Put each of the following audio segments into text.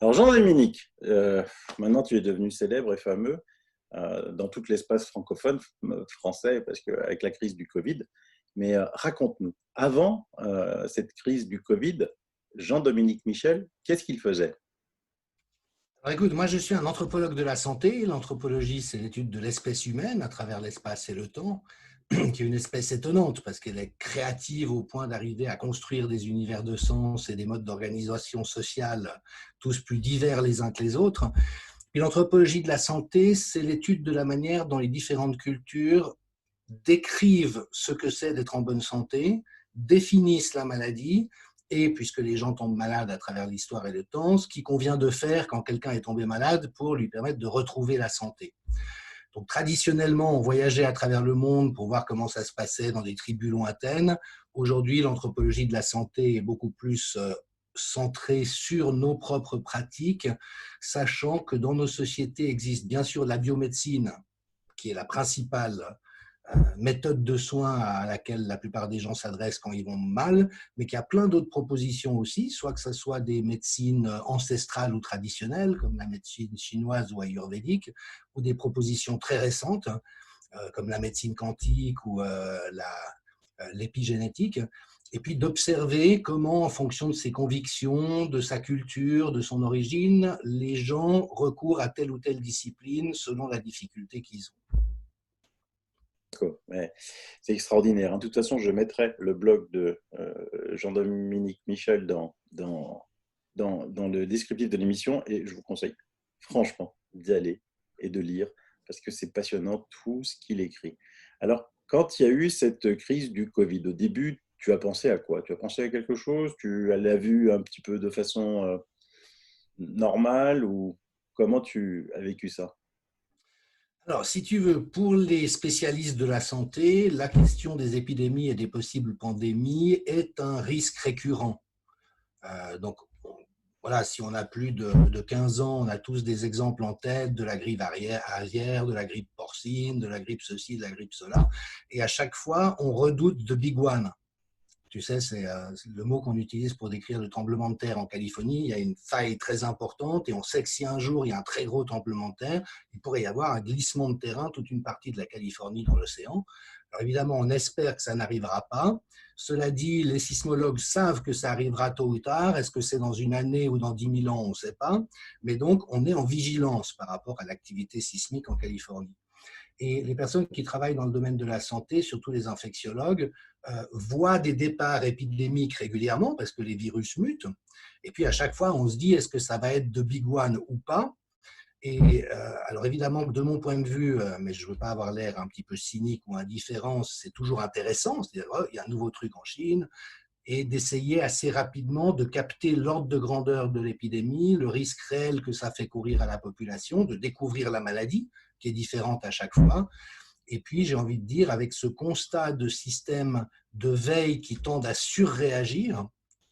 Alors Jean-Dominique, maintenant tu es devenu célèbre et fameux dans tout l'espace francophone français parce qu'avec la crise du Covid. Mais raconte-nous, avant cette crise du Covid, Jean-Dominique Michel, qu'est-ce qu'il faisait? Alors écoute, moi je suis un anthropologue de la santé. L'anthropologie, c'est l'étude de l'espèce humaine à travers l'espace et le temps, qui est une espèce étonnante parce qu'elle est créative au point d'arriver à construire des univers de sens et des modes d'organisation sociale tous plus divers les uns que les autres. Puis l'anthropologie de la santé, c'est l'étude de la manière dont les différentes cultures décrivent ce que c'est d'être en bonne santé, définissent la maladie et, puisque les gens tombent malades à travers l'histoire et le temps, ce qu'il convient de faire quand quelqu'un est tombé malade pour lui permettre de retrouver la santé. Donc traditionnellement, on voyageait à travers le monde pour voir comment ça se passait dans des tribus lointaines. Aujourd'hui, l'anthropologie de la santé est beaucoup plus centrée sur nos propres pratiques, sachant que dans nos sociétés existe bien sûr la biomédecine, qui est la principale méthode de soins à laquelle la plupart des gens s'adressent quand ils vont mal, mais qu'il y a plein d'autres propositions aussi, soit que ce soit des médecines ancestrales ou traditionnelles, comme la médecine chinoise ou ayurvédique, ou des propositions très récentes, comme la médecine quantique ou l'épigénétique, et puis d'observer comment, en fonction de ses convictions, de sa culture, de son origine, les gens recourent à telle ou telle discipline selon la difficulté qu'ils ont. Ouais, c'est extraordinaire, hein. De toute façon, je mettrai le blog de Jean-Dominique Michel dans le descriptif de l'émission et je vous conseille franchement d'y aller et de lire parce que c'est passionnant tout ce qu'il écrit. Alors, quand il y a eu cette crise du Covid, au début, tu as pensé à quoi? Tu as pensé à quelque chose? Tu l'as vu un petit peu de façon normale ou comment tu as vécu ça? Alors, si tu veux, pour les spécialistes de la santé, la question des épidémies et des possibles pandémies est un risque récurrent. Donc, voilà, si on a plus de 15 ans, on a tous des exemples en tête de la grippe aviaire, de la grippe porcine, de la grippe ceci, de la grippe cela. Et à chaque fois, on redoute de Big One. Tu sais, c'est le mot qu'on utilise pour décrire le tremblement de terre en Californie. Il y a une faille très importante et on sait que si un jour il y a un très gros tremblement de terre, il pourrait y avoir un glissement de terrain, toute une partie de la Californie dans l'océan. Alors évidemment, on espère que ça n'arrivera pas. Cela dit, les sismologues savent que ça arrivera tôt ou tard. Est-ce que c'est dans une année ou dans 10 000 ans? On ne sait pas. Mais donc, on est en vigilance par rapport à l'activité sismique en Californie. Et les personnes qui travaillent dans le domaine de la santé, surtout les infectiologues, voient des départs épidémiques régulièrement parce que les virus mutent. Et puis à chaque fois, on se dit, est-ce que ça va être de Big One ou pas? Et alors évidemment, de mon point de vue, mais je ne veux pas avoir l'air un petit peu cynique ou indifférent, c'est toujours intéressant. C'est-à-dire, oh, il y a un nouveau truc en Chine, et d'essayer assez rapidement de capter l'ordre de grandeur de l'épidémie, le risque réel que ça fait courir à la population, de découvrir la maladie, qui est différente à chaque fois. Et puis, j'ai envie de dire, avec ce constat de système de veille qui tendent à surréagir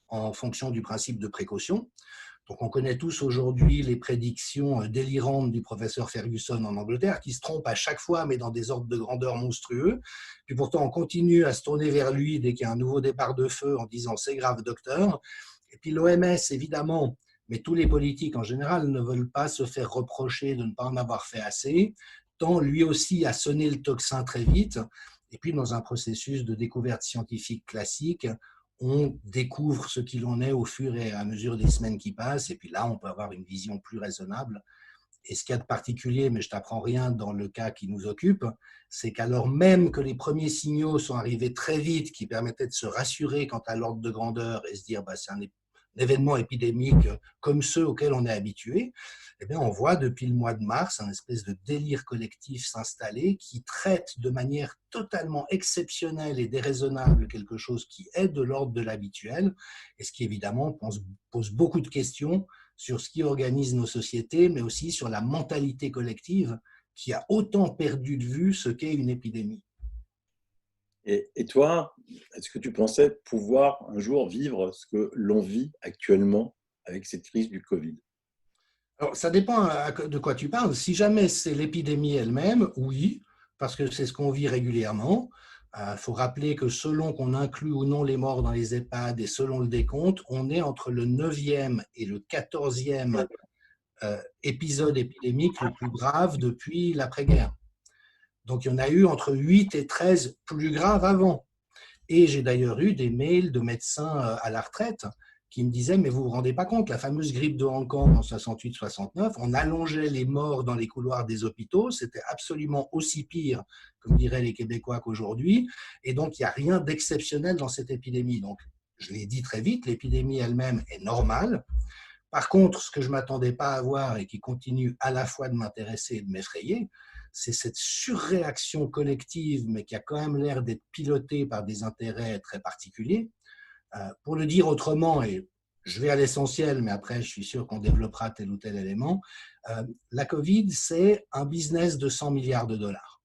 en fonction du principe de précaution. Donc, on connaît tous aujourd'hui les prédictions délirantes du professeur Ferguson en Angleterre, qui se trompe à chaque fois, mais dans des ordres de grandeur monstrueux. Puis pourtant, on continue à se tourner vers lui dès qu'il y a un nouveau départ de feu en disant c'est grave, docteur. Et puis l'OMS, évidemment, mais tous les politiques en général ne veulent pas se faire reprocher de ne pas en avoir fait assez, tant lui aussi a sonné le tocsin très vite. Et puis, dans un processus de découverte scientifique classique, on découvre ce qu'il en est au fur et à mesure des semaines qui passent. Et puis là, on peut avoir une vision plus raisonnable. Et ce qu'il y a de particulier, mais je ne t'apprends rien dans le cas qui nous occupe, c'est qu'alors même que les premiers signaux sont arrivés très vite, qui permettaient de se rassurer quant à l'ordre de grandeur et se dire bah, c'est un événement épidémique comme ceux auxquels on est habitué, eh bien, on voit depuis le mois de mars un espèce de délire collectif s'installer qui traite de manière totalement exceptionnelle et déraisonnable quelque chose qui est de l'ordre de l'habituel, et ce qui évidemment pose beaucoup de questions sur ce qui organise nos sociétés, mais aussi sur la mentalité collective qui a autant perdu de vue ce qu'est une épidémie. Et toi, est-ce que tu pensais pouvoir un jour vivre ce que l'on vit actuellement avec cette crise du Covid? Alors, ça dépend de quoi tu parles. Si jamais c'est l'épidémie elle-même, oui, parce que c'est ce qu'on vit régulièrement. faut rappeler que selon qu'on inclut ou non les morts dans les EHPAD et selon le décompte, on est entre le 9e et le 14e épisode épidémique le plus grave depuis l'après-guerre. Donc, il y en a eu entre 8 et 13 plus graves avant. Et j'ai d'ailleurs eu des mails de médecins à la retraite qui me disaient, mais vous vous rendez pas compte, la fameuse grippe de Hong Kong en 68-69, on allongeait les morts dans les couloirs des hôpitaux, c'était absolument aussi pire, comme diraient les Québécois, qu'aujourd'hui, et donc il n'y a rien d'exceptionnel dans cette épidémie. Donc, je l'ai dit très vite, l'épidémie elle-même est normale. Par contre, ce que je ne m'attendais pas à voir et qui continue à la fois de m'intéresser et de m'effrayer, c'est cette surréaction collective, mais qui a quand même l'air d'être pilotée par des intérêts très particuliers. Pour le dire autrement, et je vais à l'essentiel, mais après je suis sûr qu'on développera tel ou tel élément, la Covid, c'est un business de 100 milliards de dollars.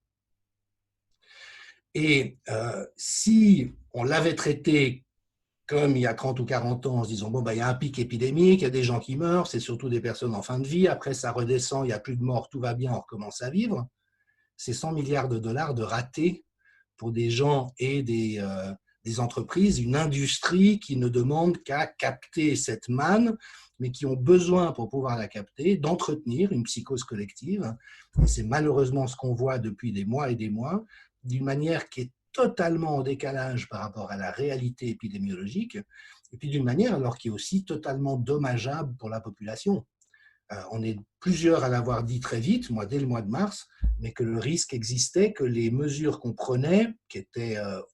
Et si on l'avait traité comme il y a 30 ou 40 ans, en se disant, bon, il y a un pic épidémique, il y a des gens qui meurent, c'est surtout des personnes en fin de vie, après ça redescend, il n'y a plus de morts, tout va bien, on recommence à vivre. C'est 100 milliards de dollars de ratés pour des gens et des entreprises, une industrie qui ne demande qu'à capter cette manne, mais qui ont besoin, pour pouvoir la capter, d'entretenir une psychose collective. Et c'est malheureusement ce qu'on voit depuis des mois et des mois, d'une manière qui est totalement en décalage par rapport à la réalité épidémiologique, et puis d'une manière alors qui est aussi totalement dommageable pour la population. On est plusieurs à l'avoir dit très vite, moi dès le mois de mars, mais que le risque existait, que les mesures qu'on prenait,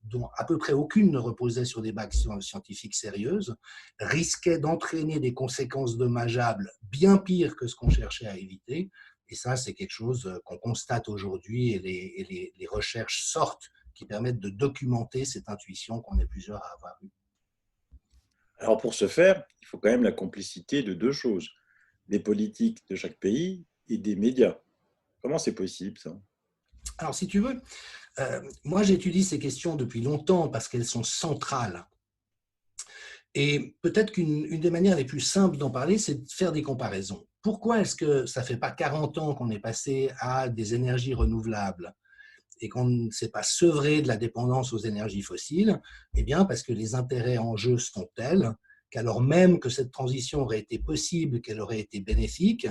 dont à peu près aucune ne reposait sur des bases scientifiques sérieuses, risquaient d'entraîner des conséquences dommageables bien pires que ce qu'on cherchait à éviter. Et ça, c'est quelque chose qu'on constate aujourd'hui et les recherches sortent qui permettent de documenter cette intuition qu'on est plusieurs à avoir eue. Alors pour ce faire, il faut quand même la complicité de deux choses, des politiques de chaque pays et des médias. Comment c'est possible ça? Alors si tu veux, moi j'étudie ces questions depuis longtemps parce qu'elles sont centrales. Et peut-être qu'une des manières les plus simples d'en parler, c'est de faire des comparaisons. Pourquoi est-ce que ça ne fait pas 40 ans qu'on est passé à des énergies renouvelables et qu'on ne s'est pas sevré de la dépendance aux énergies fossiles? Eh bien, parce que les intérêts en jeu sont tels qu'alors même que cette transition aurait été possible, qu'elle aurait été bénéfique,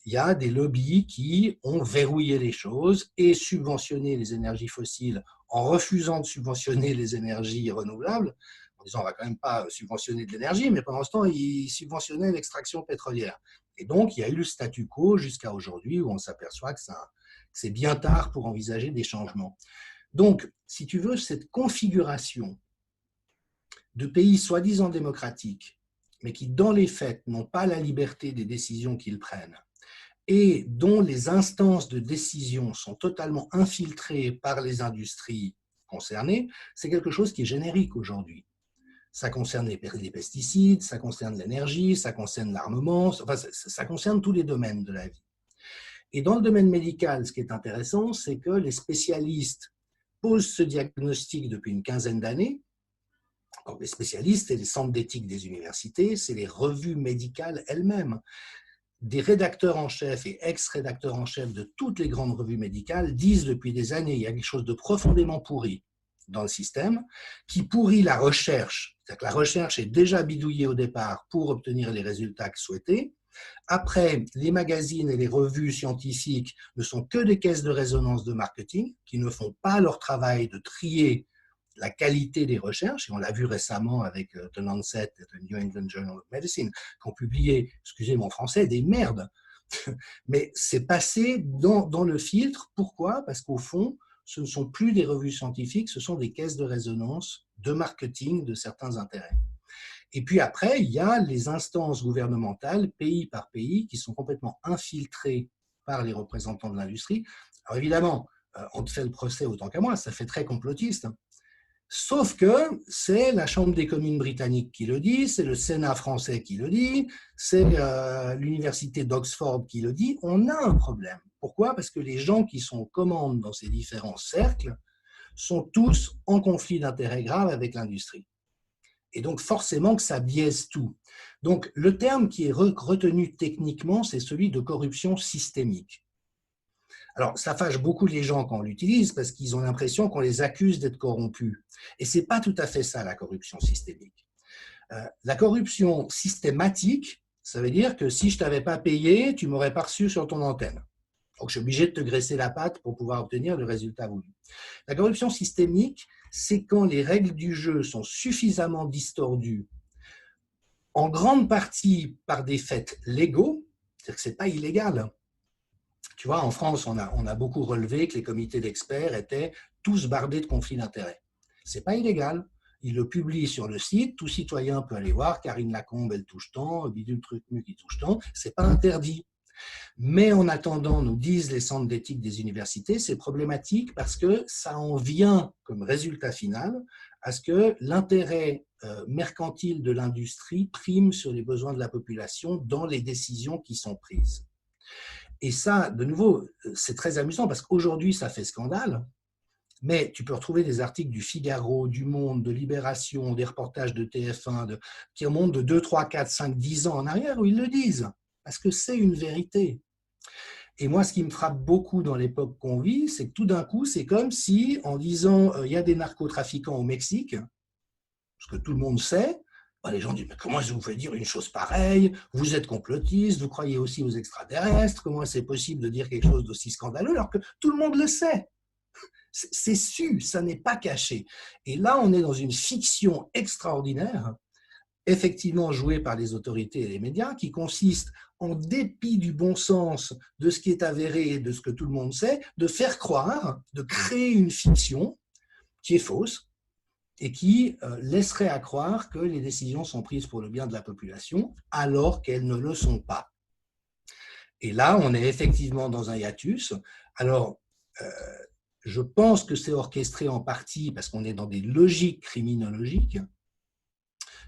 il y a des lobbies qui ont verrouillé les choses et subventionné les énergies fossiles en refusant de subventionner les énergies renouvelables, en disant on ne va quand même pas subventionner de l'énergie, mais pendant ce temps, ils subventionnaient l'extraction pétrolière. Et donc, il y a eu le statu quo jusqu'à aujourd'hui où on s'aperçoit que c'est bien tard pour envisager des changements. Donc, si tu veux, cette configuration de pays soi-disant démocratiques, mais qui, dans les faits, n'ont pas la liberté des décisions qu'ils prennent, et dont les instances de décision sont totalement infiltrées par les industries concernées, c'est quelque chose qui est générique aujourd'hui. Ça concerne les pesticides, ça concerne l'énergie, ça concerne l'armement, enfin, ça concerne tous les domaines de la vie. Et dans le domaine médical, ce qui est intéressant, c'est que les spécialistes posent ce diagnostic depuis une quinzaine d'années. Les spécialistes, c'est les centres d'éthique des universités, c'est les revues médicales elles-mêmes. Des rédacteurs en chef et ex-rédacteurs en chef de toutes les grandes revues médicales disent depuis des années qu'il y a quelque chose de profondément pourri dans le système, qui pourrit la recherche. C'est-à-dire que la recherche est déjà bidouillée au départ pour obtenir les résultats souhaités. Après, les magazines et les revues scientifiques ne sont que des caisses de résonance de marketing qui ne font pas leur travail de trier la qualité des recherches, et on l'a vu récemment avec The Lancet et The New England Journal of Medicine, qui ont publié, excusez mon français, des merdes. Mais c'est passé dans le filtre. Pourquoi? Parce qu'au fond, ce ne sont plus des revues scientifiques, ce sont des caisses de résonance de marketing de certains intérêts. Et puis après, il y a les instances gouvernementales, pays par pays, qui sont complètement infiltrées par les représentants de l'industrie. Alors évidemment, on te fait le procès autant qu'à moi, ça fait très complotiste. Sauf que c'est la Chambre des communes britannique qui le dit, c'est le Sénat français qui le dit, c'est l'université d'Oxford qui le dit. On a un problème. Pourquoi? Parce que les gens qui sont aux commandes dans ces différents cercles sont tous en conflit d'intérêts grave avec l'industrie. Et donc forcément que ça biaise tout. Donc le terme qui est retenu techniquement, c'est celui de corruption systémique. Alors, ça fâche beaucoup les gens quand on l'utilise parce qu'ils ont l'impression qu'on les accuse d'être corrompus. Et ce n'est pas tout à fait ça, la corruption systémique. La corruption systématique, ça veut dire que si je ne t'avais pas payé, tu ne m'aurais pas reçu sur ton antenne. Donc, je suis obligé de te graisser la patte pour pouvoir obtenir le résultat voulu. La corruption systémique, c'est quand les règles du jeu sont suffisamment distordues, en grande partie par des faits légaux, c'est-à-dire que ce n'est pas illégal. Tu vois, en France, on a beaucoup relevé que les comités d'experts étaient tous bardés de conflits d'intérêts. Ce n'est pas illégal. Ils le publient sur le site, tout citoyen peut aller voir, Karine Lacombe, elle touche tant, Bidule Trucmu qui touche tant, ce n'est pas interdit. Mais en attendant, nous disent les centres d'éthique des universités, c'est problématique parce que ça en vient comme résultat final à ce que l'intérêt mercantile de l'industrie prime sur les besoins de la population dans les décisions qui sont prises. Et ça, de nouveau, c'est très amusant parce qu'aujourd'hui, ça fait scandale, mais tu peux retrouver des articles du Figaro, du Monde, de Libération, des reportages de TF1 qui remontent de 2, 3, 4, 5, 10 ans en arrière où ils le disent, parce que c'est une vérité. Et moi, ce qui me frappe beaucoup dans l'époque qu'on vit, c'est que tout d'un coup, c'est comme si, en disant il y a des narcotrafiquants au Mexique, ce que tout le monde sait, les gens disent, mais comment est-ce que vous pouvez dire une chose pareille? Vous êtes complotiste, vous croyez aussi aux extraterrestres, comment c'est possible de dire quelque chose d'aussi scandaleux alors que tout le monde le sait? C'est su, ça n'est pas caché. Et là, on est dans une fiction extraordinaire, effectivement jouée par les autorités et les médias, qui consiste, en dépit du bon sens, de ce qui est avéré et de ce que tout le monde sait, de faire croire, de créer une fiction qui est fausse, et qui laisserait à croire que les décisions sont prises pour le bien de la population, alors qu'elles ne le sont pas. Et là, on est effectivement dans un hiatus. Alors, je pense que c'est orchestré en partie parce qu'on est dans des logiques criminologiques.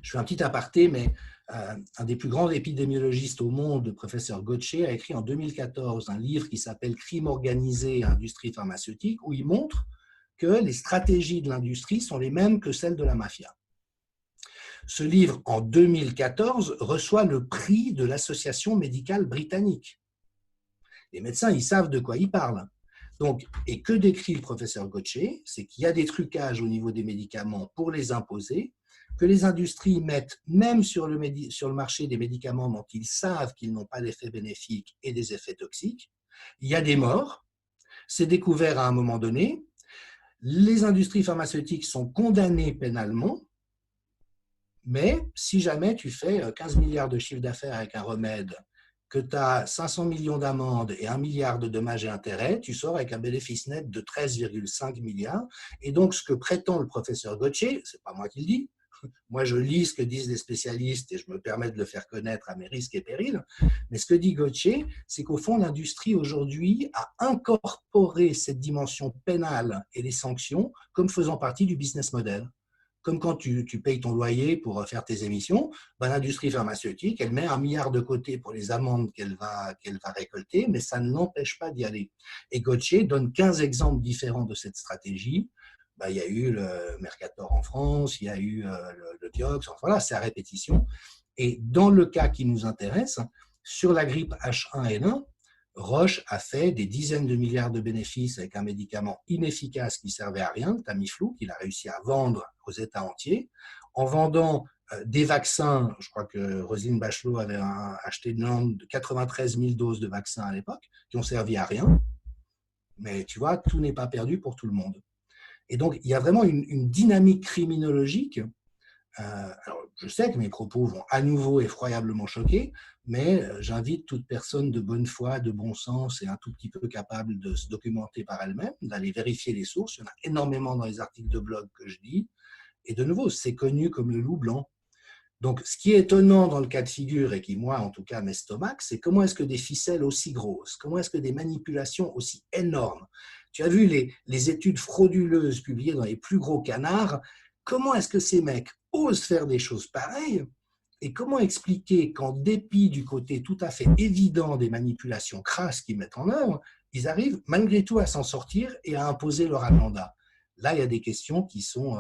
Je fais un petit aparté, mais un des plus grands épidémiologistes au monde, le professeur Gaucher, a écrit en 2014 un livre qui s'appelle « Crime organisé et industrie pharmaceutique » où il montre que les stratégies de l'industrie sont les mêmes que celles de la mafia. Ce livre, en 2014, reçoit le prix de l'Association médicale britannique. Les médecins, ils savent de quoi ils parlent. Donc, et que décrit le professeur Gaucher, c'est qu'il y a des trucages au niveau des médicaments pour les imposer, que les industries mettent même sur le marché des médicaments dont ils savent qu'ils n'ont pas d'effets bénéfiques et des effets toxiques. Il y a des morts, c'est découvert à un moment donné. Les industries pharmaceutiques sont condamnées pénalement, mais si jamais tu fais 15 milliards de chiffre d'affaires avec un remède, que tu as 500 millions d'amendes et 1 milliard de dommages et intérêts, tu sors avec un bénéfice net de 13,5 milliards. Et donc, ce que prétend le professeur Gaucher, ce n'est pas moi qui le dis, moi je lis ce que disent les spécialistes et je me permets de le faire connaître à mes risques et périls, mais ce que dit Gaucher, c'est qu'au fond, l'industrie aujourd'hui a incorporé cette dimension pénale et les sanctions comme faisant partie du business model. Comme quand tu payes ton loyer pour faire tes émissions, ben, l'industrie pharmaceutique, elle met 1 milliard de côté pour les amendes qu'elle va récolter, mais ça ne l'empêche pas d'y aller. Et Gaucher donne 15 exemples différents de cette stratégie. Ben, il y a eu le Mercator en France, il y a eu le Diox, enfin, voilà, c'est à répétition. Et dans le cas qui nous intéresse, sur la grippe H1N1, Roche a fait des dizaines de milliards de bénéfices avec un médicament inefficace qui ne servait à rien, le Tamiflu, qu'il a réussi à vendre aux États entiers, en vendant des vaccins. Je crois que Roselyne Bachelot avait acheté de 93 000 doses de vaccins à l'époque, qui ont servi à rien. Mais tu vois, tout n'est pas perdu pour tout le monde. Et donc, il y a vraiment une dynamique criminologique. Alors, je sais que mes propos vont à nouveau effroyablement choquer, mais j'invite toute personne de bonne foi, de bon sens et un tout petit peu capable de se documenter par elle-même, d'aller vérifier les sources. Il y en a énormément dans les articles de blog que je lis. Et de nouveau, c'est connu comme le loup blanc. Donc, ce qui est étonnant dans le cas de figure et qui, moi, en tout cas, m'estomaque, c'est comment est-ce que des ficelles aussi grosses, comment est-ce que des manipulations aussi énormes, tu as vu les études frauduleuses publiées dans les plus gros canards, comment est-ce que ces mecs osent faire des choses pareilles et comment expliquer qu'en dépit du côté tout à fait évident des manipulations crasses qu'ils mettent en œuvre, ils arrivent malgré tout à s'en sortir et à imposer leur agenda. Là, il y a des questions qui sont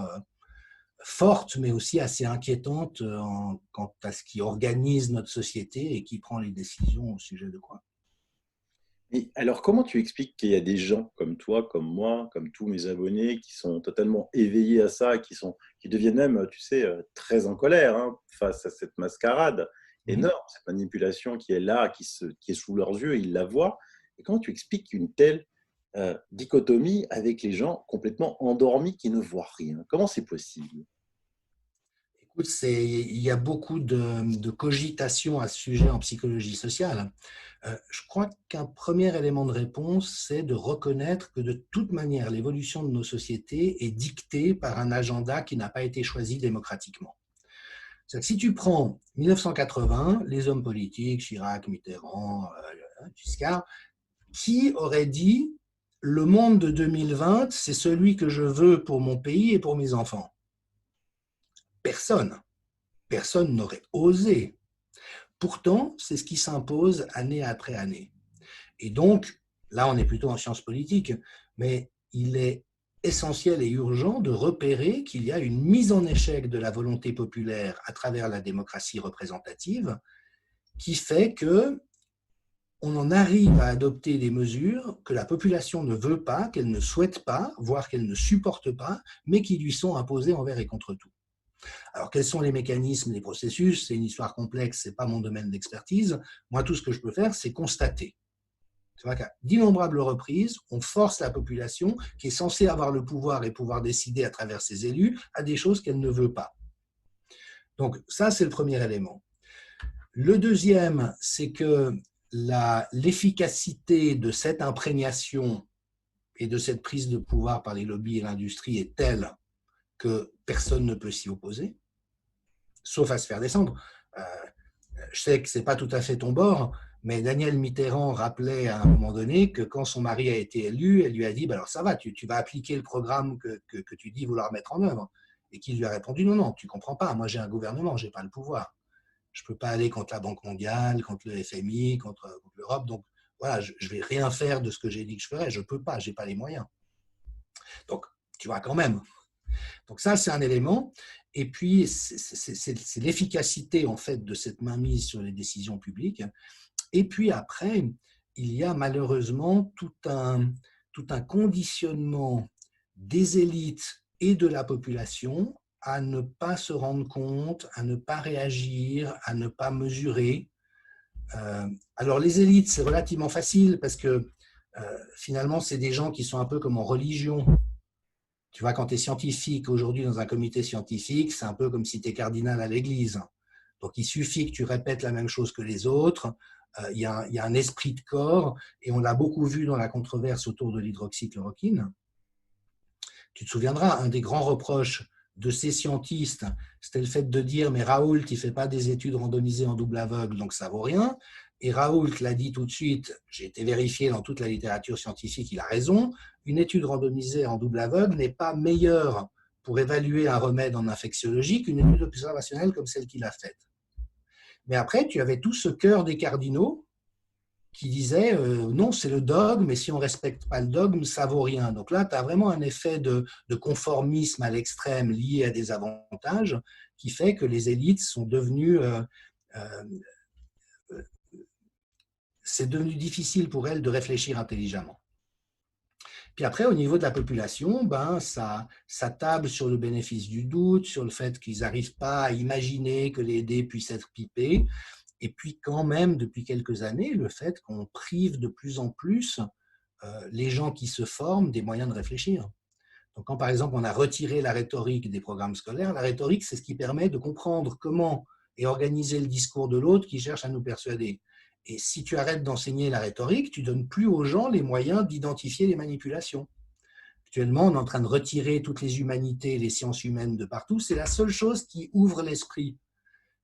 fortes, mais aussi assez inquiétantes quant à ce qui organise notre société et qui prend les décisions au sujet de quoi. Et alors, comment tu expliques qu'il y a des gens comme toi, comme moi, comme tous mes abonnés, qui sont totalement éveillés à ça, qui deviennent même, tu sais, très en colère, hein, face à cette mascarade Mhm. énorme, cette manipulation qui est là, qui est sous leurs yeux, ils la voient. Et comment tu expliques une telle dichotomie avec les gens complètement endormis qui ne voient rien? Comment c'est possible? Écoute, il y a beaucoup de cogitation à ce sujet en psychologie sociale. Je crois qu'un premier élément de réponse, c'est de reconnaître que de toute manière, l'évolution de nos sociétés est dictée par un agenda qui n'a pas été choisi démocratiquement. C'est-à-dire que si tu prends 1980, les hommes politiques, Chirac, Mitterrand, Giscard, qui aurait dit le monde de 2020, c'est celui que je veux pour mon pays et pour mes enfants? Personne. Personne n'aurait osé. Pourtant, c'est ce qui s'impose année après année. Et donc, là, on est plutôt en sciences politiques, mais il est essentiel et urgent de repérer qu'il y a une mise en échec de la volonté populaire à travers la démocratie représentative qui fait que on en arrive à adopter des mesures que la population ne veut pas, qu'elle ne souhaite pas, voire qu'elle ne supporte pas, mais qui lui sont imposées envers et contre tout. Alors, quels sont les mécanismes, les processus? C'est une histoire complexe, ce n'est pas mon domaine d'expertise. Moi, tout ce que je peux faire, c'est constater. Tu vois qu'à d'innombrables reprises, on force la population, qui est censée avoir le pouvoir et pouvoir décider à travers ses élus, à des choses qu'elle ne veut pas. Donc, ça, c'est le premier élément. Le deuxième, c'est que l'efficacité de cette imprégnation et de cette prise de pouvoir par les lobbies et l'industrie est telle que personne ne peut s'y opposer, sauf à se faire descendre. Euh, je sais que ce n'est pas tout à fait ton bord, mais Danielle Mitterrand rappelait à un moment donné que quand son mari a été élu, elle lui a dit bah alors ça va, tu vas appliquer le programme que tu dis vouloir mettre en œuvre. Et qu'il lui a répondu non, non, tu ne comprends pas, moi j'ai un gouvernement, je n'ai pas le pouvoir. Je ne peux pas aller contre la Banque mondiale, contre le FMI, contre l'Europe. Donc voilà, je ne vais rien faire de ce que j'ai dit que je ferais, je ne peux pas, je n'ai pas les moyens. Donc tu vois quand même. Donc ça, c'est un élément. Et puis, c'est l'efficacité en fait de cette mainmise sur les décisions publiques. Et puis après, il y a malheureusement tout un conditionnement des élites et de la population à ne pas se rendre compte, à ne pas réagir, à ne pas mesurer. Alors les élites, c'est relativement facile parce que finalement, c'est des gens qui sont un peu comme en religion. Tu vois, quand tu es scientifique aujourd'hui dans un comité scientifique, c'est un peu comme si tu es cardinal à l'église. Donc, il suffit que tu répètes la même chose que les autres. Il y a un esprit de corps, et on l'a beaucoup vu dans la controverse autour de l'hydroxychloroquine. Tu te souviendras, un des grands reproches de ces scientistes, c'était le fait de dire mais Raoult, il ne fait pas des études randomisées en double aveugle, donc ça ne vaut rien. Et Raoult l'a dit tout de suite, j'ai été vérifié dans toute la littérature scientifique, il a raison, une étude randomisée en double aveugle n'est pas meilleure pour évaluer un remède en infectiologie qu'une étude observationnelle comme celle qu'il a faite. Mais après, tu avais tout ce cœur des cardinaux qui disait non, c'est le dogme, et si on ne respecte pas le dogme, ça ne vaut rien. Donc là, tu as vraiment un effet de conformisme à l'extrême lié à des avantages qui fait que les élites sont devenues. Euh, c'est devenu difficile pour elles de réfléchir intelligemment. Puis après, au niveau de la population, ben, ça table sur le bénéfice du doute, sur le fait qu'ils n'arrivent pas à imaginer que les dés puissent être pipés. Et puis quand même, depuis quelques années, le fait qu'on prive de plus en plus les gens qui se forment des moyens de réfléchir. Donc quand par exemple on a retiré la rhétorique des programmes scolaires, la rhétorique c'est ce qui permet de comprendre comment est organisé le discours de l'autre qui cherche à nous persuader. Et si tu arrêtes d'enseigner la rhétorique, tu ne donnes plus aux gens les moyens d'identifier les manipulations. Actuellement, on est en train de retirer toutes les humanités, les sciences humaines de partout. C'est la seule chose qui ouvre l'esprit.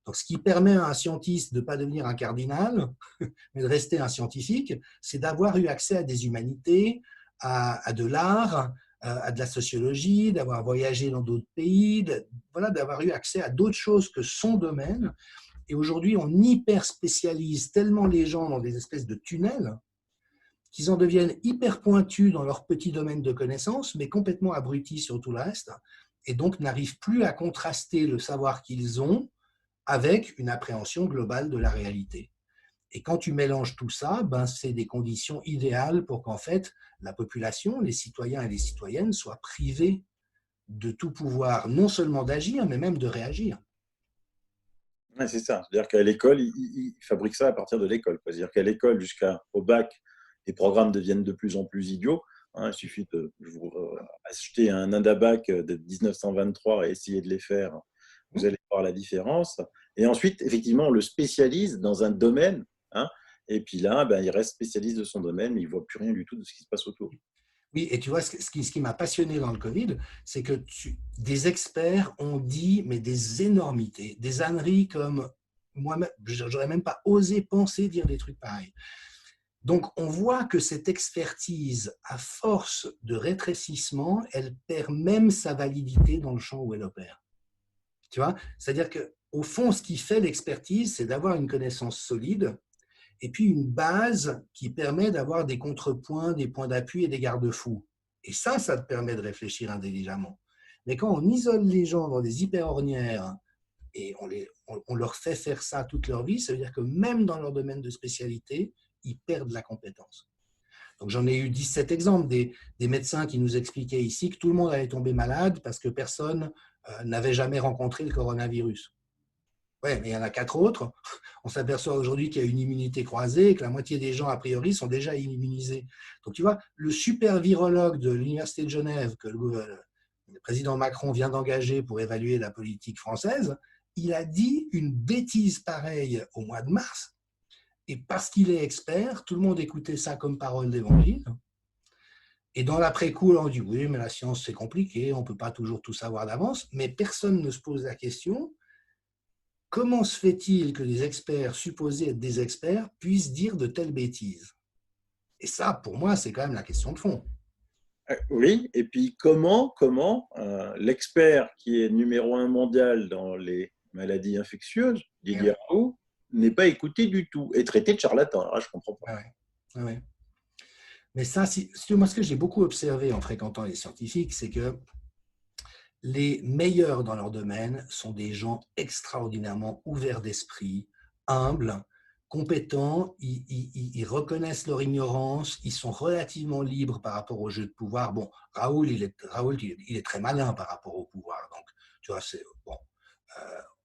Donc, ce qui permet à un scientiste de ne pas devenir un cardinal, mais de rester un scientifique, c'est d'avoir eu accès à des humanités, à de l'art, à de la sociologie, d'avoir voyagé dans d'autres pays, voilà, d'avoir eu accès à d'autres choses que son domaine. Et aujourd'hui, on hyper spécialise tellement les gens dans des espèces de tunnels qu'ils en deviennent hyper pointus dans leur petit domaine de connaissances, mais complètement abrutis sur tout le reste, et donc n'arrivent plus à contraster le savoir qu'ils ont avec une appréhension globale de la réalité. Et quand tu mélanges tout ça, ben, c'est des conditions idéales pour qu'en fait, la population, les citoyens et les citoyennes soient privés de tout pouvoir, non seulement d'agir, mais même de réagir. Ouais, c'est ça. C'est-à-dire qu'à l'école, ils fabriquent ça à partir de l'école. C'est-à-dire qu'à l'école, jusqu'au bac, les programmes deviennent de plus en plus idiots. Hein, il suffit de vous acheter un Indabac de 1923 et essayer de les faire. Vous allez voir la différence. Et ensuite, effectivement, on le spécialise dans un domaine. Hein, et puis là, ben, il reste spécialiste de son domaine, mais il ne voit plus rien du tout de ce qui se passe autour. Oui, et tu vois, ce qui m'a passionné dans le Covid, c'est que des experts ont dit mais des énormités, des âneries comme moi-même, j'aurais même pas osé penser dire des trucs pareils. Donc, on voit que cette expertise, à force de rétrécissement, elle perd même sa validité dans le champ où elle opère. Tu vois, c'est-à-dire qu'au fond, ce qui fait l'expertise, c'est d'avoir une connaissance solide et puis une base qui permet d'avoir des contrepoints, des points d'appui et des garde-fous. Et ça te permet de réfléchir intelligemment. Mais quand on isole les gens dans des hyper-ornières et on leur fait faire ça toute leur vie, ça veut dire que même dans leur domaine de spécialité, ils perdent la compétence. Donc j'en ai eu 17 exemples, des médecins qui nous expliquaient ici que tout le monde allait tomber malade parce que personne n'avait jamais rencontré le coronavirus. Ouais, mais il y en a 4 autres. On s'aperçoit aujourd'hui qu'il y a une immunité croisée et que la moitié des gens, a priori, sont déjà immunisés. Donc, tu vois, le super virologue de l'Université de Genève que le président Macron vient d'engager pour évaluer la politique française, il a dit une bêtise pareille au mois de mars. Et parce qu'il est expert, tout le monde écoutait ça comme parole d'évangile. Et dans l'après-coup, on dit oui, mais la science, c'est compliqué, on ne peut pas toujours tout savoir d'avance. Mais personne ne se pose la question. Comment se fait-il que des experts supposés être des experts puissent dire de telles bêtises? Et ça, pour moi, c'est quand même la question de fond. Oui, et puis comment l'expert qui est numéro un mondial dans les maladies infectieuses, Didier Ouais, Raoult, n'est pas écouté du tout et traité de charlatan. Alors là, je ne comprends pas. ouais, ouais. Mais ça, moi, ce que j'ai beaucoup observé en fréquentant les scientifiques, c'est que les meilleurs dans leur domaine sont des gens extraordinairement ouverts d'esprit, humbles, compétents, ils reconnaissent leur ignorance, ils sont relativement libres par rapport au jeu de pouvoir. Bon, Raoul, il est très malin par rapport au pouvoir, donc tu vois, c'est bon.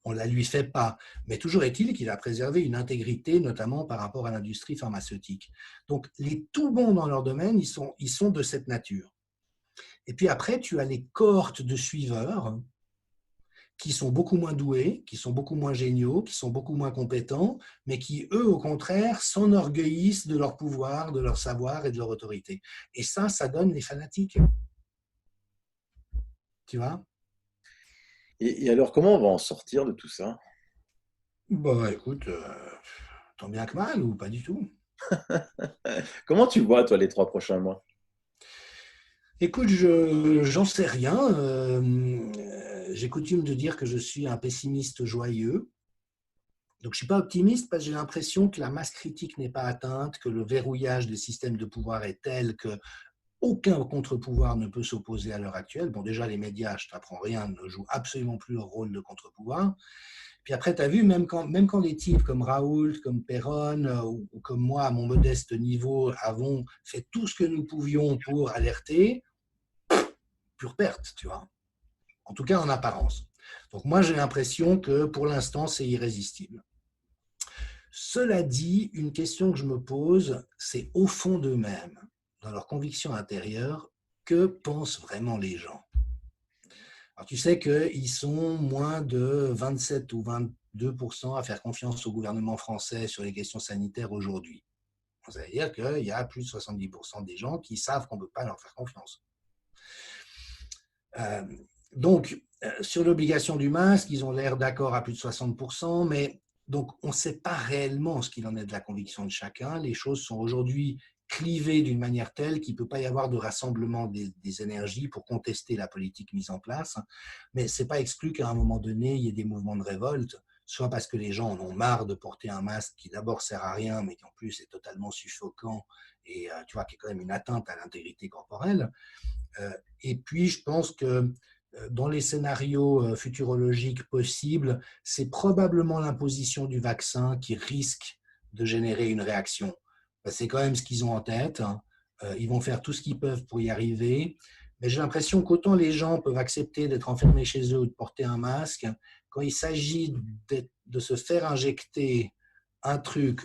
On ne la lui fait pas. Mais toujours est-il qu'il a préservé une intégrité, notamment par rapport à l'industrie pharmaceutique. Donc, les tout bons dans leur domaine, ils sont de cette nature. Et puis après, tu as les cohortes de suiveurs qui sont beaucoup moins doués, qui sont beaucoup moins géniaux, qui sont beaucoup moins compétents, mais qui, eux, au contraire, s'enorgueillissent de leur pouvoir, de leur savoir et de leur autorité. Et ça donne les fanatiques. Tu vois? Et alors, comment on va en sortir de tout ça? Bon, écoute, tant bien que mal ou pas du tout. Comment tu vois, toi, les 3 prochains mois? Écoute, j'en sais rien. J'ai coutume de dire que je suis un pessimiste joyeux. Donc, je ne suis pas optimiste parce que j'ai l'impression que la masse critique n'est pas atteinte, que le verrouillage des systèmes de pouvoir est tel que aucun contre-pouvoir ne peut s'opposer à l'heure actuelle. Bon, déjà, les médias, je ne t'apprends rien, ne jouent absolument plus leur rôle de contre-pouvoir. Puis après, tu as vu, même quand des types comme Raoult, comme Perron, ou comme moi, à mon modeste niveau, avons fait tout ce que nous pouvions pour alerter, pure perte, tu vois. En tout cas, en apparence. Donc moi, j'ai l'impression que pour l'instant, c'est irrésistible. Cela dit, une question que je me pose, c'est au fond d'eux-mêmes, dans leurs convictions intérieures, que pensent vraiment les gens? Alors, tu sais qu'ils sont moins de 27 ou 22% à faire confiance au gouvernement français sur les questions sanitaires aujourd'hui. Ça veut dire qu'il y a plus de 70% des gens qui savent qu'on ne peut pas leur faire confiance. Euh, donc, sur l'obligation du masque, ils ont l'air d'accord à plus de 60%, mais donc on ne sait pas réellement ce qu'il en est de la conviction de chacun. Les choses sont aujourd'hui clivées d'une manière telle qu'il ne peut pas y avoir de rassemblement des énergies pour contester la politique mise en place. Mais ce n'est pas exclu qu'à un moment donné, il y ait des mouvements de révolte, soit parce que les gens en ont marre de porter un masque qui d'abord sert à rien, mais qui en plus est totalement suffocant et tu vois, qui est quand même une atteinte à l'intégrité corporelle. Et puis, je pense que dans les scénarios futurologiques possibles, c'est probablement l'imposition du vaccin qui risque de générer une réaction. C'est quand même ce qu'ils ont en tête. Ils vont faire tout ce qu'ils peuvent pour y arriver. Mais j'ai l'impression qu'autant les gens peuvent accepter d'être enfermés chez eux ou de porter un masque, quand il s'agit de se faire injecter un truc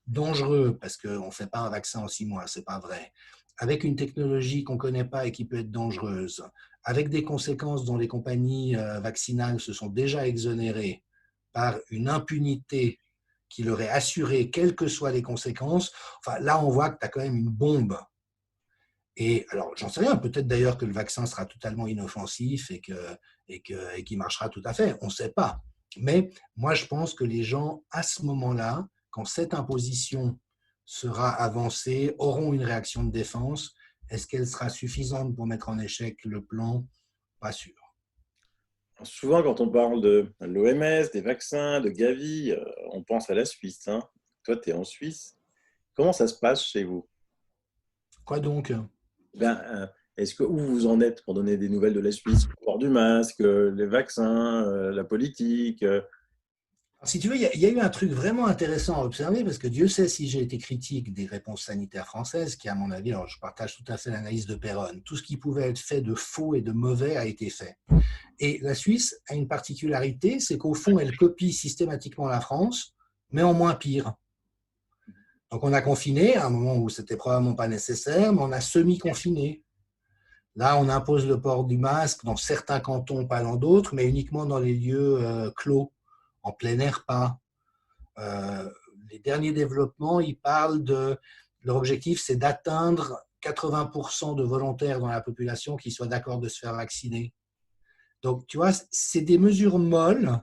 dangereux, parce qu'on ne fait pas un vaccin en 6 mois, ce n'est pas vrai, avec une technologie qu'on ne connaît pas et qui peut être dangereuse, avec des conséquences dont les compagnies vaccinales se sont déjà exonérées par une impunité qui leur est assurée, quelles que soient les conséquences, enfin, là, on voit que tu as quand même une bombe. Et alors, j'en sais rien, peut-être d'ailleurs que le vaccin sera totalement inoffensif et qu'il marchera tout à fait, on ne sait pas. Mais moi, je pense que les gens, à ce moment-là, quand cette imposition sera avancée, auront une réaction de défense. Est-ce qu'elle sera suffisante pour mettre en échec le plan? Pas sûr. Souvent, quand on parle de l'OMS, des vaccins, de Gavi, on pense à la Suisse, hein. Toi, tu es en Suisse. Comment ça se passe chez vous? Quoi donc? Ben, est-ce que où vous en êtes pour donner des nouvelles de la Suisse? Le port du masque, les vaccins, la politique. Si tu veux, il y a eu un truc vraiment intéressant à observer, parce que Dieu sait si j'ai été critique des réponses sanitaires françaises, qui à mon avis, alors je partage tout à fait l'analyse de Perron, tout ce qui pouvait être fait de faux et de mauvais a été fait. Et la Suisse a une particularité, c'est qu'au fond, elle copie systématiquement la France, mais en moins pire. Donc on a confiné à un moment où c'était probablement pas nécessaire, mais on a semi-confiné. Là, on impose le port du masque dans certains cantons, pas dans d'autres, mais uniquement dans les lieux clos, en plein air pas. Euh, les derniers développements, ils parlent de leur objectif, c'est d'atteindre 80% de volontaires dans la population qui soient d'accord de se faire vacciner. Donc, tu vois, c'est des mesures molles,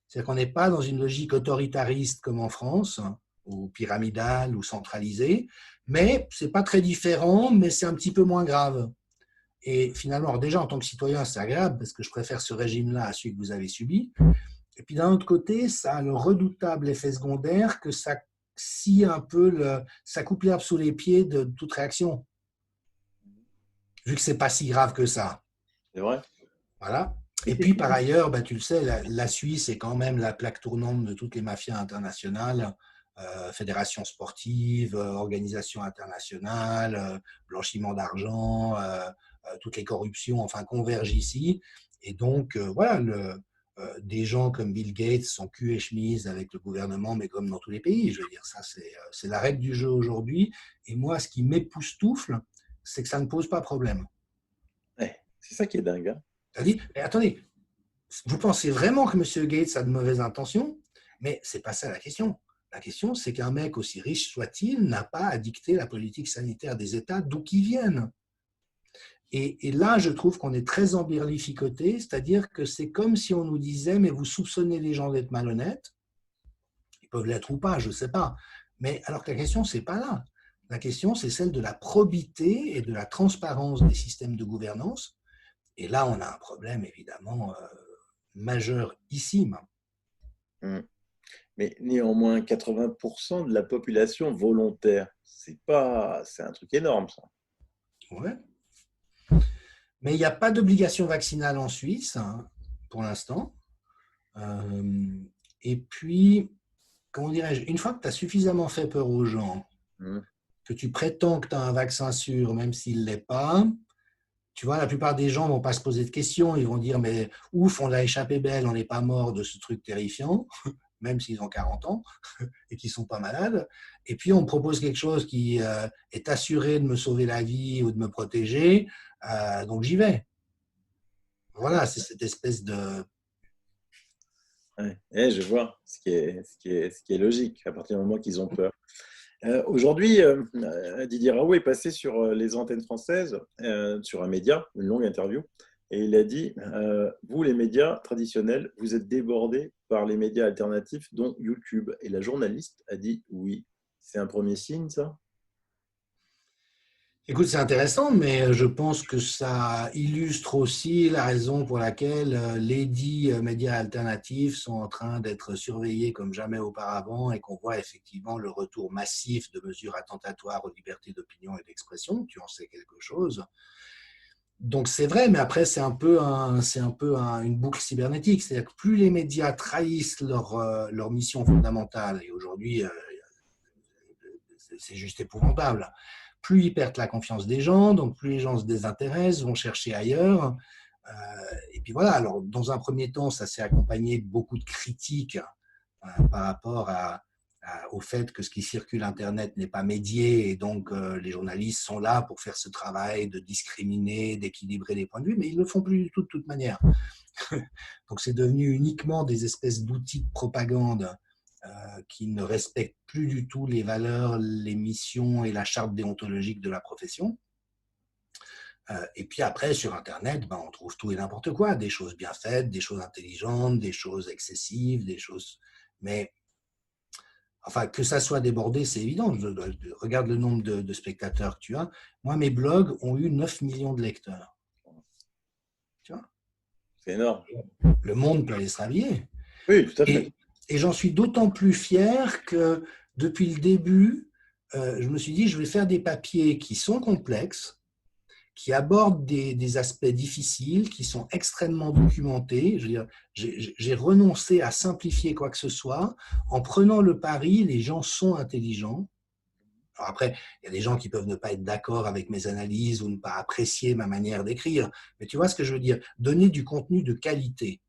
c'est-à-dire qu'on n'est pas dans une logique autoritariste comme en France, ou pyramidale, ou centralisée, mais c'est pas très différent, mais c'est un petit peu moins grave. Et finalement, alors déjà en tant que citoyen, c'est agréable parce que je préfère ce régime-là à celui que vous avez subi. Et puis d'un autre côté, ça a le redoutable effet secondaire que ça scie un peu, ça coupe l'herbe sous les pieds de toute réaction, vu que c'est pas si grave que ça. C'est vrai? Voilà. Et puis par ailleurs, ben, tu le sais, la Suisse est quand même la plaque tournante de toutes les mafias internationales, fédérations sportives, organisations internationales, blanchiment d'argent, toutes les corruptions, enfin, convergent ici. Et donc, voilà, des gens comme Bill Gates sont cul et chemise avec le gouvernement, mais comme dans tous les pays. Je veux dire, ça, c'est la règle du jeu aujourd'hui. Et moi, ce qui m'époustoufle, c'est que ça ne pose pas problème. Ouais, c'est ça qui est dingue, hein. C'est-à-dire, mais attendez, vous pensez vraiment que M. Gates a de mauvaises intentions? Mais ce n'est pas ça la question. La question, c'est qu'un mec aussi riche soit-il n'a pas à dicter la politique sanitaire des États d'où qu'ils viennent. Et là, je trouve qu'on est très embirlificoté, c'est-à-dire que c'est comme si on nous disait, mais vous soupçonnez les gens d'être malhonnêtes, ils peuvent l'être ou pas, je ne sais pas. Mais alors que la question, ce n'est pas là. La question, c'est celle de la probité et de la transparence des systèmes de gouvernance. Et là, on a un problème, évidemment, majeur ici. Mm. Mais néanmoins, 80% de la population volontaire, c'est un truc énorme, ça. Ouais. Mais il n'y a pas d'obligation vaccinale en Suisse, hein, pour l'instant. Et puis, comment dirais-je, une fois que tu as suffisamment fait peur aux gens, Mm. que tu prétends que tu as un vaccin sûr, même s'il ne l'est pas, tu vois, la plupart des gens ne vont pas se poser de questions. Ils vont dire, mais ouf, on l'a échappé belle, on n'est pas mort de ce truc terrifiant, même s'ils ont 40 ans et qu'ils ne sont pas malades. Et puis, on me propose quelque chose qui est assuré de me sauver la vie ou de me protéger, donc j'y vais. Voilà, c'est cette espèce de... Ouais. Je vois ce qui est logique à partir du moment qu'ils ont peur. Aujourd'hui, Didier Raoult est passé sur les antennes françaises, sur un média, une longue interview, et il a dit vous, les médias traditionnels, vous êtes débordés par les médias alternatifs, dont YouTube. Et la journaliste a dit oui. C'est un premier signe, ça? Écoute, c'est intéressant, mais je pense que ça illustre aussi la raison pour laquelle les dits médias alternatifs sont en train d'être surveillés comme jamais auparavant et qu'on voit effectivement le retour massif de mesures attentatoires aux libertés d'opinion et d'expression. Tu en sais quelque chose. Donc c'est vrai, mais après c'est un peu, une boucle cybernétique. C'est-à-dire que plus les médias trahissent leur mission fondamentale, et aujourd'hui c'est juste épouvantable. Plus ils perdent la confiance des gens, donc plus les gens se désintéressent, vont chercher ailleurs. Et puis voilà, alors dans un premier temps, ça s'est accompagné de beaucoup de critiques par rapport au fait que ce qui circule Internet n'est pas médié et donc les journalistes sont là pour faire ce travail de discriminer, d'équilibrer les points de vue, mais ils ne le font plus du tout de toute manière. Donc c'est devenu uniquement des espèces d'outils de propagande qui ne respectent plus du tout les valeurs, les missions et la charte déontologique de la profession. Et puis après, sur Internet, on trouve tout et n'importe quoi, des choses bien faites, des choses intelligentes, des choses excessives, des choses... Mais enfin, que ça soit débordé, c'est évident. Regarde le nombre de spectateurs que tu as. Moi, mes blogs ont eu 9 millions de lecteurs. Tu vois ? C'est énorme. Le monde peut aller se rhabiller. Oui, tout à fait. Et j'en suis d'autant plus fier que depuis le début, je me suis dit, je vais faire des papiers qui sont complexes, qui abordent des aspects difficiles, qui sont extrêmement documentés. Je veux dire, j'ai renoncé à simplifier quoi que ce soit. En prenant le pari, les gens sont intelligents. Alors après, il y a des gens qui peuvent ne pas être d'accord avec mes analyses ou ne pas apprécier ma manière d'écrire. Mais tu vois ce que je veux dire ? Donner du contenu de qualité.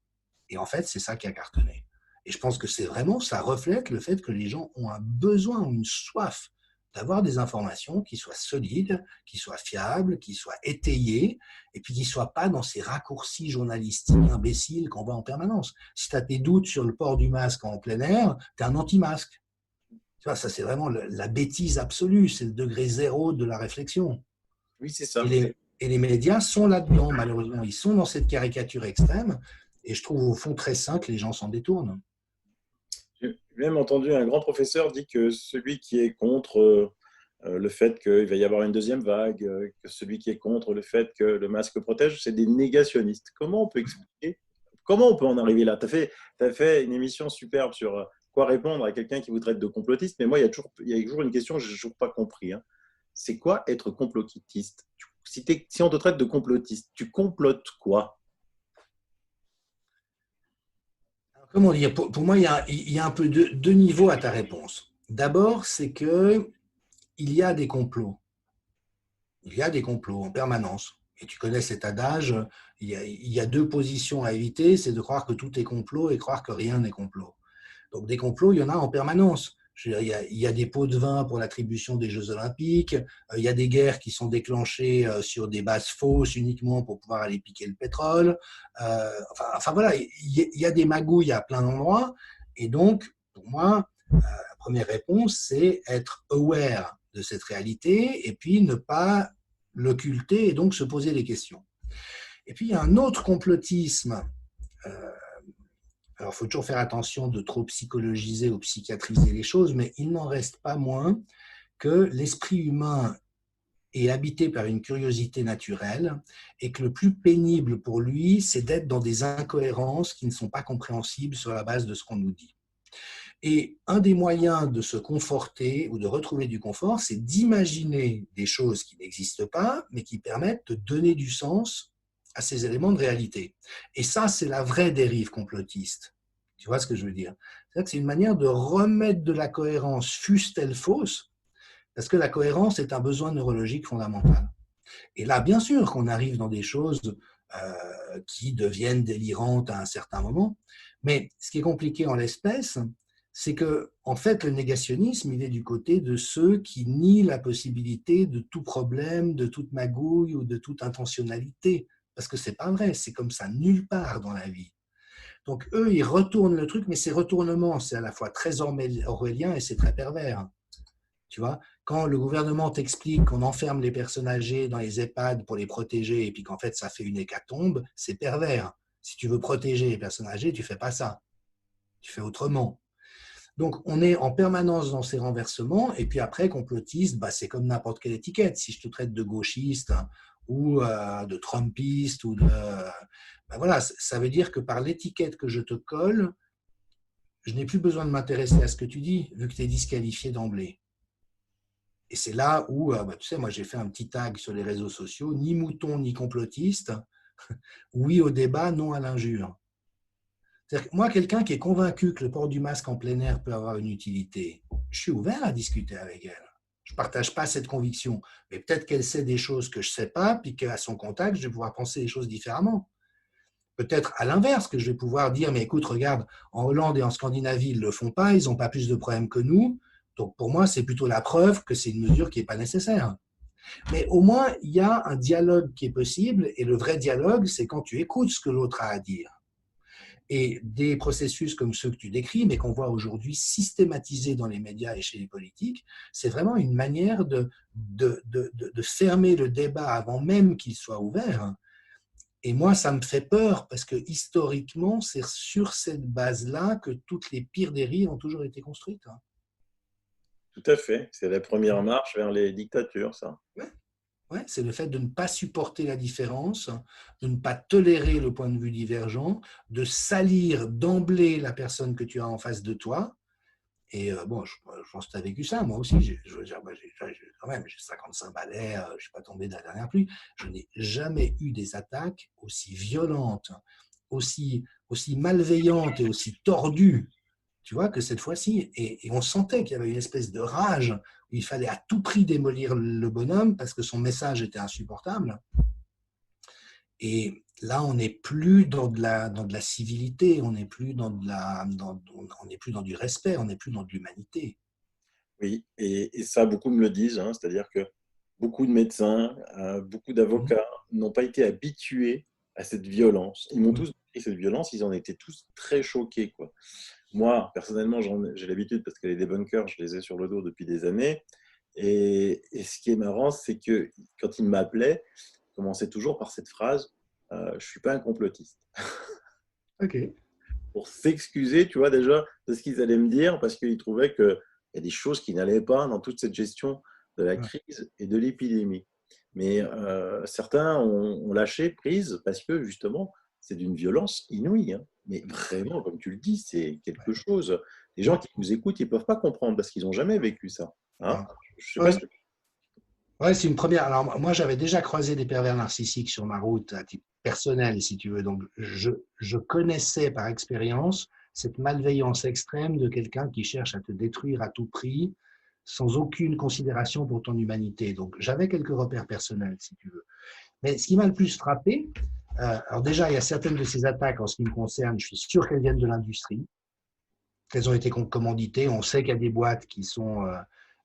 Et en fait, c'est ça qui a cartonné. Et je pense que c'est vraiment, ça reflète le fait que les gens ont un besoin, une soif d'avoir des informations qui soient solides, qui soient fiables, qui soient étayées, et puis qui ne soient pas dans ces raccourcis journalistiques imbéciles qu'on voit en permanence. Si tu as tes doutes sur le port du masque en plein air, tu es un anti-masque. Tu vois, ça c'est vraiment la bêtise absolue, c'est le degré zéro de la réflexion. Oui, c'est ça. Et les médias sont là-dedans, malheureusement. Ils sont dans cette caricature extrême, et je trouve au fond très sain que les gens s'en détournent. J'ai même entendu un grand professeur dire que celui qui est contre le fait qu'il va y avoir une deuxième vague, que celui qui est contre le fait que le masque protège, c'est des négationnistes. Comment on peut expliquer? Comment on peut en arriver là? Tu as fait une émission superbe sur quoi répondre à quelqu'un qui vous traite de complotiste, mais moi, il y a toujours une question que je n'ai toujours pas compris. Hein. C'est quoi être complotiste? Si on te traite de complotiste, tu complotes quoi? Comment dire? Pour moi, il y a un peu deux niveaux à ta réponse. D'abord, c'est qu'il y a des complots. Il y a des complots en permanence. Et tu connais cet adage, il y a deux positions à éviter, c'est de croire que tout est complot et croire que rien n'est complot. Donc des complots, il y en a en permanence. Je veux dire, il y a des pots de vin pour l'attribution des Jeux Olympiques, il y a des guerres qui sont déclenchées sur des bases fausses uniquement pour pouvoir aller piquer le pétrole. Enfin voilà, il y a des magouilles à plein d'endroits. Et donc, pour moi, la première réponse, c'est être aware de cette réalité et puis ne pas l'occulter et donc se poser des questions. Et puis il y a un autre complotisme. Alors, il faut toujours faire attention de trop psychologiser ou psychiatriser les choses, mais il n'en reste pas moins que l'esprit humain est habité par une curiosité naturelle et que le plus pénible pour lui, c'est d'être dans des incohérences qui ne sont pas compréhensibles sur la base de ce qu'on nous dit. Et un des moyens de se conforter ou de retrouver du confort, c'est d'imaginer des choses qui n'existent pas, mais qui permettent de donner du sens à ces éléments de réalité. Et ça, c'est la vraie dérive complotiste. Tu vois ce que je veux dire? C'est une manière de remettre de la cohérence, fût-elle fausse, parce que la cohérence est un besoin neurologique fondamental. Et là, bien sûr qu'on arrive dans des choses qui deviennent délirantes à un certain moment, mais ce qui est compliqué en l'espèce, c'est que, en fait, le négationnisme, il est du côté de ceux qui nient la possibilité de tout problème, de toute magouille ou de toute intentionnalité. Parce que c'est pas vrai, c'est comme ça nulle part dans la vie. Donc eux, ils retournent le truc, mais ces retournements, c'est à la fois très orwellien et c'est très pervers. Tu vois, quand le gouvernement t'explique qu'on enferme les personnes âgées dans les EHPAD pour les protéger et puis qu'en fait ça fait une hécatombe, c'est pervers. Si tu veux protéger les personnes âgées, tu fais pas ça. Tu fais autrement. Donc, on est en permanence dans ces renversements. Et puis après, complotiste, c'est comme n'importe quelle étiquette. Si je te traite de gauchiste ou de trumpiste, ou de, voilà, ça veut dire que par l'étiquette que je te colle, je n'ai plus besoin de m'intéresser à ce que tu dis, vu que tu es disqualifié d'emblée. Et c'est là où, tu sais, moi j'ai fait un petit tag sur les réseaux sociaux, ni mouton ni complotiste, oui au débat, non à l'injure. C'est-à-dire que moi, quelqu'un qui est convaincu que le port du masque en plein air peut avoir une utilité, je suis ouvert à discuter avec elle. Je ne partage pas cette conviction. Mais peut-être qu'elle sait des choses que je ne sais pas, puis qu'à son contact, je vais pouvoir penser les choses différemment. Peut-être à l'inverse, que je vais pouvoir dire, mais écoute, regarde, en Hollande et en Scandinavie, ils ne le font pas, ils n'ont pas plus de problèmes que nous. Donc pour moi, c'est plutôt la preuve que c'est une mesure qui n'est pas nécessaire. Mais au moins, il y a un dialogue qui est possible, et le vrai dialogue, c'est quand tu écoutes ce que l'autre a à dire. Et des processus comme ceux que tu décris, mais qu'on voit aujourd'hui systématisés dans les médias et chez les politiques, c'est vraiment une manière de fermer le débat avant même qu'il soit ouvert. Et moi, ça me fait peur parce que historiquement, c'est sur cette base-là que toutes les pires dérives ont toujours été construites. Tout à fait. C'est la première marche vers les dictatures, ça. Ouais. Ouais, c'est le fait de ne pas supporter la différence, de ne pas tolérer le point de vue divergent, de salir d'emblée la personne que tu as en face de toi. Et bon, je pense que tu as vécu ça, moi aussi. Je veux dire, quand même, j'ai 55 balais, je ne suis pas tombé de la dernière pluie. Je n'ai jamais eu des attaques aussi violentes, aussi malveillantes et aussi tordues, tu vois, que cette fois-ci. Et on sentait qu'il y avait une espèce de rage où il fallait à tout prix démolir le bonhomme parce que son message était insupportable. Et là, on n'est plus dans de la civilité, on n'est plus on n'est plus dans du respect, on n'est plus dans de l'humanité. Oui, et ça, beaucoup me le disent, hein, c'est-à-dire que beaucoup de médecins, beaucoup Mmh. d'avocats n'ont pas été habitués à cette violence. Ils m'ont Mmh. tous pris cette violence, ils en étaient tous très choqués, quoi. Moi, personnellement, j'ai l'habitude, parce que les débunkers, je les ai sur le dos depuis des années. Et ce qui est marrant, c'est que quand ils m'appelaient, ils commençaient toujours par cette phrase, je ne suis pas un complotiste. Ok. Pour s'excuser, tu vois, déjà, de ce qu'ils allaient me dire, parce qu'ils trouvaient qu'il y a des choses qui n'allaient pas dans toute cette gestion de la Ouais. crise et de l'épidémie. Mais certains ont lâché prise parce que, justement, c'est d'une violence inouïe, hein. Mais vraiment, comme tu le dis, c'est quelque chose. Les gens qui nous écoutent, ils ne peuvent pas comprendre parce qu'ils n'ont jamais vécu ça, hein. Ouais. Je sais pas Ouais. ce que... Ouais, c'est une première. Alors, moi, j'avais déjà croisé des pervers narcissiques sur ma route à titre personnel, si tu veux. Donc, je connaissais par expérience cette malveillance extrême de quelqu'un qui cherche à te détruire à tout prix, sans aucune considération pour ton humanité. Donc, j'avais quelques repères personnels, si tu veux. Mais ce qui m'a le plus frappé, alors déjà, il y a certaines de ces attaques en ce qui me concerne, je suis sûr qu'elles viennent de l'industrie, qu'elles ont été commanditées. On sait qu'il y a des boîtes qui sont,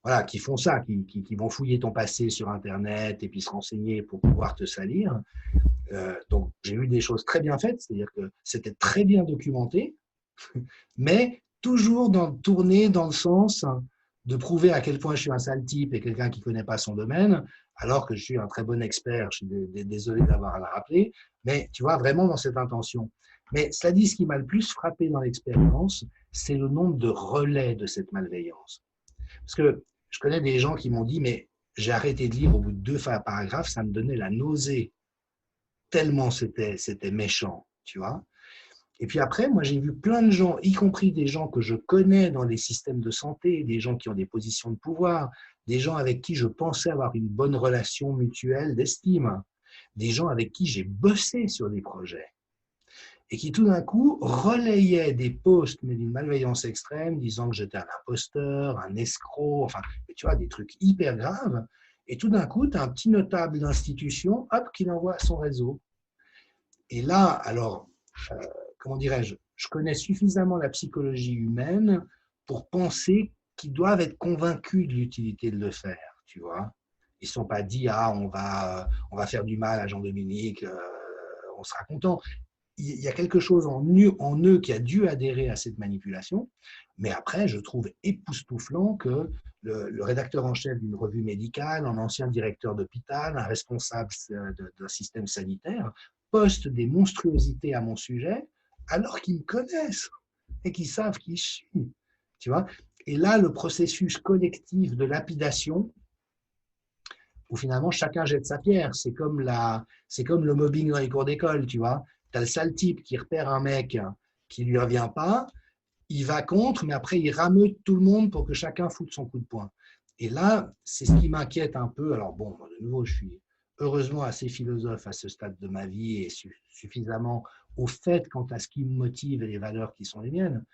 voilà, qui font ça, qui vont fouiller ton passé sur Internet et puis se renseigner pour pouvoir te salir. Donc, j'ai eu des choses très bien faites, c'est-à-dire que c'était très bien documenté, mais toujours tourné dans le sens de prouver à quel point je suis un sale type et quelqu'un qui ne connaît pas son domaine, alors que je suis un très bon expert. Je suis désolé d'avoir à la rappeler, mais tu vois, vraiment dans cette intention. Mais cela dit, ce qui m'a le plus frappé dans l'expérience, c'est le nombre de relais de cette malveillance. Parce que je connais des gens qui m'ont dit, mais j'ai arrêté de lire au bout de 2 paragraphes, ça me donnait la nausée, tellement c'était méchant, tu vois. Et puis après, moi, j'ai vu plein de gens, y compris des gens que je connais dans les systèmes de santé, des gens qui ont des positions de pouvoir, des gens avec qui je pensais avoir une bonne relation mutuelle d'estime, des gens avec qui j'ai bossé sur des projets et qui tout d'un coup relayaient des posts, mais d'une malveillance extrême, disant que j'étais un imposteur, un escroc, enfin, tu vois, des trucs hyper graves. Et tout d'un coup, tu as un petit notable d'institution, hop, qui l'envoie à son réseau. Et là, alors, euh, comment dirais-je, je connais suffisamment la psychologie humaine pour penser qu'ils doivent être convaincus de l'utilité de le faire, tu vois. Ils ne sont pas dit, ah, on va faire du mal à Jean-Dominique, on sera content. Il y a quelque chose en eux qui a dû adhérer à cette manipulation, mais après, je trouve époustouflant que le rédacteur en chef d'une revue médicale, un ancien directeur d'hôpital, un responsable d'un système sanitaire, poste des monstruosités à mon sujet, alors qu'ils me connaissent et qu'ils savent qui je suis. Tu vois. Et là, le processus collectif de lapidation, où finalement chacun jette sa pierre, c'est comme le mobbing dans les cours d'école, tu vois. Tu as le sale type qui repère un mec qui lui revient pas, il va contre, mais après il rameute tout le monde pour que chacun foute son coup de poing. Et là, c'est ce qui m'inquiète un peu. Alors bon, de nouveau, je suis heureusement assez philosophe à ce stade de ma vie et suffisamment au fait quant à ce qui me motive et les valeurs qui sont les miennes.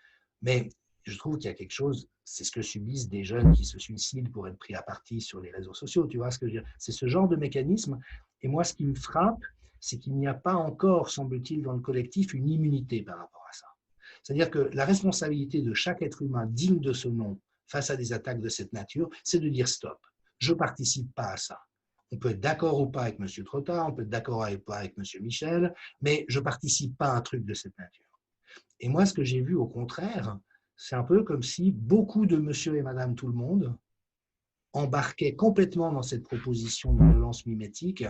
Mais je trouve qu'il y a quelque chose, c'est ce que subissent des jeunes qui se suicident pour être pris à partie sur les réseaux sociaux, tu vois ce que je veux dire? C'est ce genre de mécanisme. Et moi, ce qui me frappe, c'est qu'il n'y a pas encore, semble-t-il, dans le collectif, une immunité par rapport à ça. C'est-à-dire que la responsabilité de chaque être humain digne de ce nom face à des attaques de cette nature, c'est de dire stop. Je ne participe pas à ça. On peut être d'accord ou pas avec M. Trottard, on peut être d'accord ou pas avec M. Michel, mais je ne participe pas à un truc de cette nature. Et moi, ce que j'ai vu au contraire, c'est un peu comme si beaucoup de monsieur et madame tout le monde embarquaient complètement dans cette proposition de violence mimétique.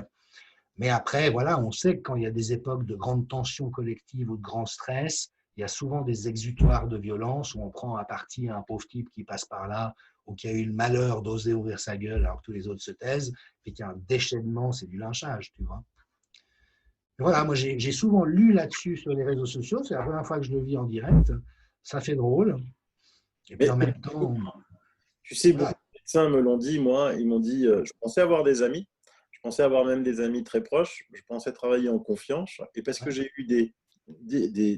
Mais après, voilà, on sait que quand il y a des époques de grande tension collective ou de grand stress, il y a souvent des exutoires de violence où on prend à partie un pauvre type qui passe par là ou qui a eu le malheur d'oser ouvrir sa gueule alors que tous les autres se taisent, et qu'il y a un déchaînement, c'est du lynchage, tu vois. Voilà, moi j'ai souvent lu là-dessus sur les réseaux sociaux, c'est la première fois que je le vis en direct, ça fait drôle, et puis Mais en même temps, tu sais, beaucoup voilà. de médecins me l'ont dit, moi, ils m'ont dit, je pensais avoir des amis, je pensais avoir même des amis très proches, je pensais travailler en confiance, et parce que Ouais. j'ai eu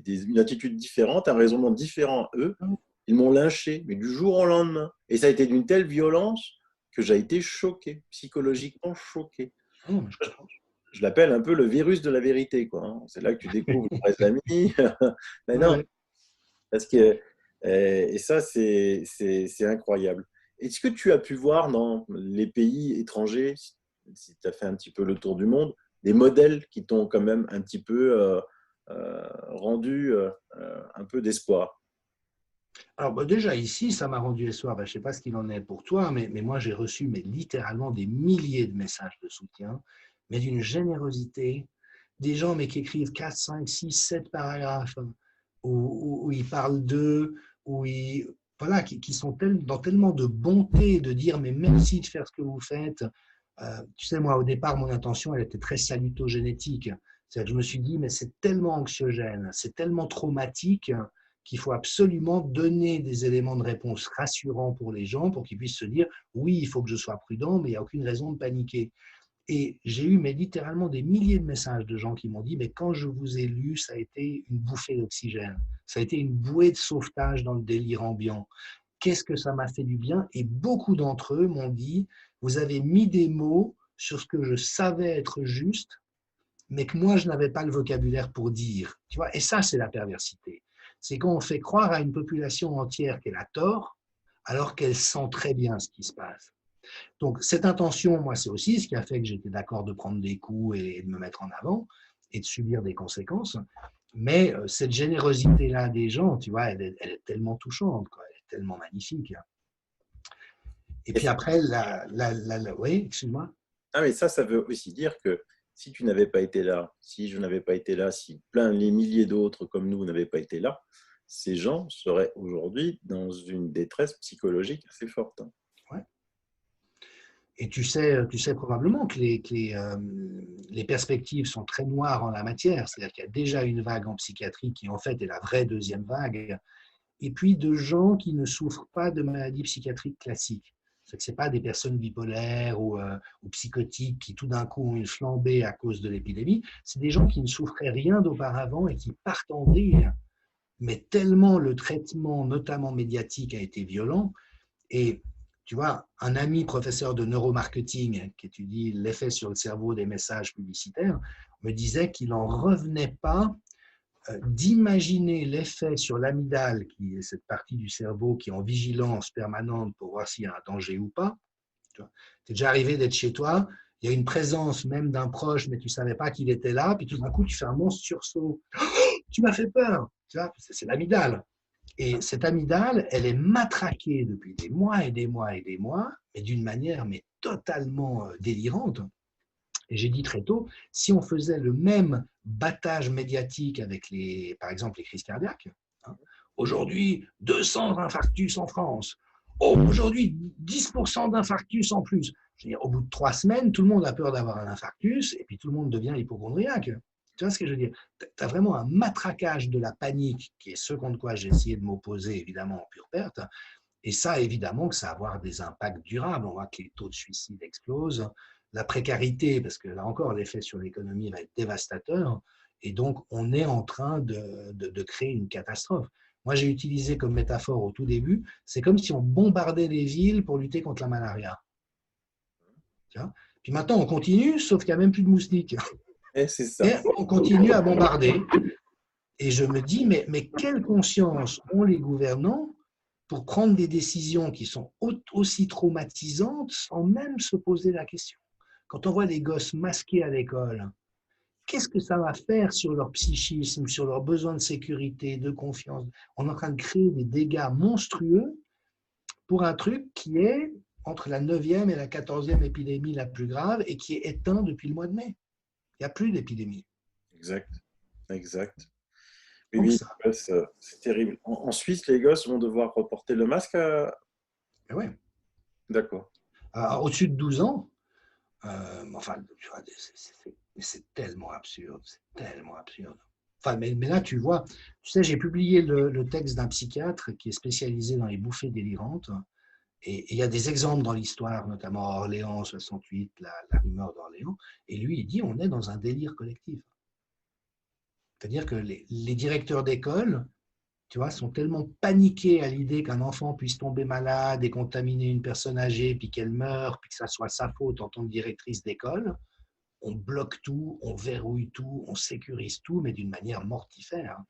une attitude différente, un raisonnement différent, eux, ils m'ont lynché, mais du jour au lendemain. Et ça a été d'une telle violence que j'ai été choqué, psychologiquement choqué. Non, je comprends. Je l'appelle un peu le virus de la vérité, quoi, hein. C'est là que tu découvres les vrais amis. Mais Ouais, non, ouais. parce que, et ça, c'est incroyable. Est-ce que tu as pu voir dans les pays étrangers, si tu as fait un petit peu le tour du monde, des modèles qui t'ont quand même un petit peu rendu un peu d'espoir? Alors bah, déjà ici, ça m'a rendu espoir. Je ne sais pas ce qu'il en est pour toi, mais moi j'ai reçu littéralement des milliers de messages de soutien, mais d'une générosité, des gens mais qui écrivent 4, 5, 6, 7 paragraphes, hein, où ils parlent d'eux, voilà, qui sont dans tellement de bonté de dire mais merci de faire ce que vous faites. Tu sais, moi au départ, mon intention, elle était très salutogénétique. C'est-à-dire que je me suis dit, mais c'est tellement anxiogène, c'est tellement traumatique qu'il faut absolument donner des éléments de réponse rassurants pour les gens pour qu'ils puissent se dire oui, il faut que je sois prudent, mais il n'y a aucune raison de paniquer. Et j'ai eu littéralement des milliers de messages de gens qui m'ont dit mais quand je vous ai lu, ça a été une bouffée d'oxygène, ça a été une bouée de sauvetage dans le délire ambiant. Qu'est-ce que ça m'a fait du bien? Et beaucoup d'entre eux m'ont dit vous avez mis des mots sur ce que je savais être juste, mais que moi, je n'avais pas le vocabulaire pour dire. Tu vois. Et ça, c'est la perversité. C'est quand on fait croire à une population entière qu'elle a tort, alors qu'elle sent très bien ce qui se passe. Donc, cette intention, moi, c'est aussi ce qui a fait que j'étais d'accord de prendre des coups et de me mettre en avant et de subir des conséquences. Mais cette générosité-là des gens, tu vois, elle est tellement touchante, quoi. Elle est tellement magnifique. Et Et puis après, oui, excuse-moi. ah, mais ça veut aussi dire que si tu n'avais pas été là, si je n'avais pas été là, si plein les milliers d'autres comme nous n'avaient pas été là, ces gens seraient aujourd'hui dans une détresse psychologique assez forte, hein. Ouais. Et tu sais probablement que les perspectives sont très noires en la matière. C'est-à-dire qu'il y a déjà une vague en psychiatrie qui, en fait, est la vraie deuxième vague. Et puis de gens qui ne souffrent pas de maladies psychiatriques classiques. Ce n'est pas des personnes bipolaires ou psychotiques qui, tout d'un coup, ont une flambée à cause de l'épidémie. C'est des gens qui ne souffraient rien d'auparavant et qui partent en vrille. Mais tellement le traitement, notamment médiatique, a été violent. Et tu vois, un ami professeur de neuromarketing qui étudie l'effet sur le cerveau des messages publicitaires me disait qu'il n'en revenait pas d'imaginer l'effet sur l'amygdale, qui est cette partie du cerveau qui est en vigilance permanente pour voir s'il y a un danger ou pas. Tu es déjà arrivé d'être chez toi, il y a une présence même d'un proche, mais tu ne savais pas qu'il était là, puis tout d'un coup, tu fais un monstre sursaut. Oh, tu m'as fait peur. C'est l'amygdale. Et cette amygdale, elle est matraquée depuis des mois et des mois et des mois, mais d'une manière totalement délirante. Et j'ai dit très tôt, si on faisait le même battage médiatique avec par exemple, les crises cardiaques, hein, aujourd'hui 200 infarctus en France, oh, aujourd'hui 10% d'infarctus en plus. Je veux dire, au bout de 3 semaines, tout le monde a peur d'avoir un infarctus et puis tout le monde devient hypochondriaque. Tu vois ce que je veux dire? Tu as vraiment un matraquage de la panique qui est ce contre quoi j'ai essayé de m'opposer, évidemment, en pure perte. Et ça, évidemment, que ça va avoir des impacts durables. On voit que les taux de suicide explosent, la précarité, parce que là encore, l'effet sur l'économie va être dévastateur. Et donc, on est en train de créer une catastrophe. Moi, j'ai utilisé comme métaphore au tout début, c'est comme si on bombardait les villes pour lutter contre la malaria. Puis maintenant, on continue, sauf qu'il n'y a même plus de moustiques. Et c'est Et ça. on continue à bombarder. Et je me dis, mais quelle conscience ont les gouvernants pour prendre des décisions qui sont aussi traumatisantes sans même se poser la question. Quand on voit des gosses masqués à l'école, qu'est-ce que ça va faire sur leur psychisme, sur leurs besoins de sécurité, de confiance? On est en train de créer des dégâts monstrueux pour un truc qui est entre la 9e et la 14e épidémie la plus grave et qui est éteint depuis le mois de mai. Il n'y a plus d'épidémie. Exact. Exact. Oui, Donc oui, ça. c'est terrible. En Suisse, les gosses vont devoir reporter le masque. Ouais. D'accord. Au-dessus de 12 ans, enfin, tu vois, c'est tellement absurde, c'est tellement absurde. Enfin, mais là, tu vois, tu sais, j'ai publié le texte d'un psychiatre qui est spécialisé dans les bouffées délirantes. Et il y a des exemples dans l'histoire, notamment à Orléans, 68, la rumeur d'Orléans. Et lui, il dit on est dans un délire collectif. C'est-à-dire que les directeurs d'école, tu vois, sont tellement paniqués à l'idée qu'un enfant puisse tomber malade et contaminer une personne âgée, puis qu'elle meure, puis que ça soit sa faute en tant que directrice d'école. On bloque tout, on verrouille tout, on sécurise tout, mais d'une manière mortifère.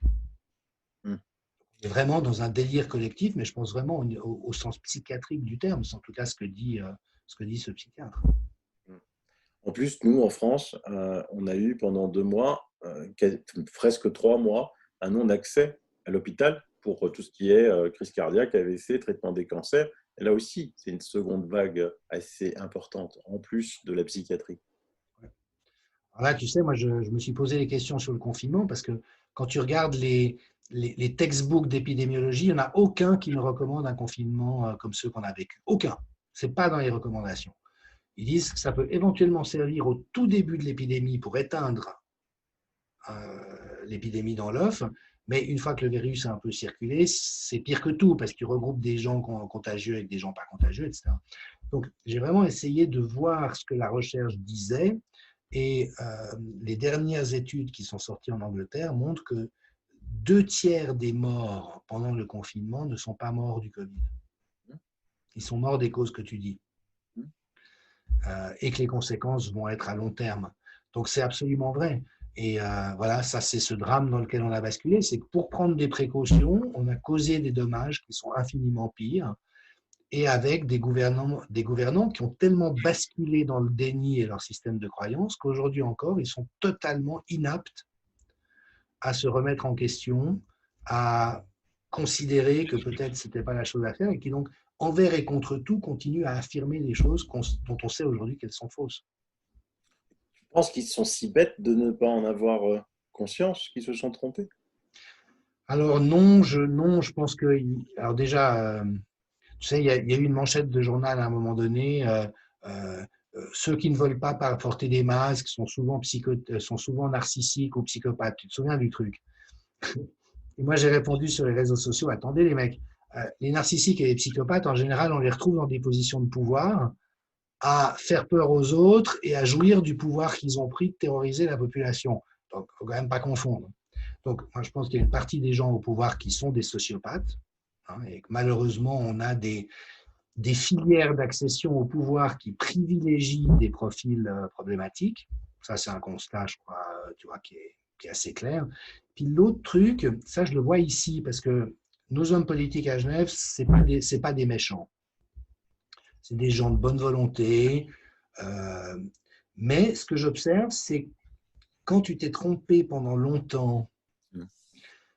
Hmm. On est vraiment dans un délire collectif, mais je pense vraiment au sens psychiatrique du terme, c'est en tout cas ce que dit ce psychiatre. En plus, nous, en France, on a eu pendant 2 mois, presque 3 mois, un non-accès à l'hôpital pour tout ce qui est crise cardiaque, AVC, traitement des cancers. Et là aussi, c'est une seconde vague assez importante, en plus de la psychiatrie. Alors là, tu sais, moi, je me suis posé des questions sur le confinement parce que quand tu regardes les textbooks d'épidémiologie, il n'y en a aucun qui ne recommande un confinement comme ceux qu'on a vécu. Aucun. Ce n'est pas dans les recommandations. Ils disent que ça peut éventuellement servir au tout début de l'épidémie pour éteindre l'épidémie dans l'œuf, mais une fois que le virus a un peu circulé, c'est pire que tout parce qu'il regroupe des gens contagieux avec des gens pas contagieux, etc. Donc, j'ai vraiment essayé de voir ce que la recherche disait et les dernières études qui sont sorties en Angleterre montrent que 2 tiers des morts pendant le confinement ne sont pas morts du Covid. Ils sont morts des causes que tu dis. Et que les conséquences vont être à long terme. Donc, c'est absolument vrai. Et voilà, ça, c'est ce drame dans lequel on a basculé. C'est que pour prendre des précautions, on a causé des dommages qui sont infiniment pires et avec des gouvernants qui ont tellement basculé dans le déni et leur système de croyance qu'aujourd'hui encore, ils sont totalement inaptes à se remettre en question, à considérer que peut-être ce n'était pas la chose à faire et qui donc, envers et contre tout, continuent à affirmer des choses dont on sait aujourd'hui qu'elles sont fausses. Je pense qu'ils sont si bêtes de ne pas en avoir conscience, qu'ils se sont trompés. Alors non, je pense que... Alors déjà, tu sais, il y a eu une manchette de journal à un moment donné. Euh, Ceux qui ne veulent pas porter des masques sont souvent narcissiques ou psychopathes. Tu te souviens du truc? Et moi, j'ai répondu sur les réseaux sociaux, attendez les mecs, les narcissiques et les psychopathes, en général, on les retrouve dans des positions de pouvoir, à faire peur aux autres et à jouir du pouvoir qu'ils ont pris de terroriser la population. Donc, il ne faut quand même pas confondre. Donc, moi, je pense qu'il y a une partie des gens au pouvoir qui sont des sociopathes, hein, et que malheureusement, on a des filières d'accession au pouvoir qui privilégient des profils problématiques. Ça, c'est un constat, je crois, tu vois, qui est assez clair. Puis l'autre truc, ça, je le vois ici, parce que nos hommes politiques à Genève, c'est pas des méchants. C'est des gens de bonne volonté. Euh, mais ce que j'observe, c'est quand tu t'es trompé pendant longtemps,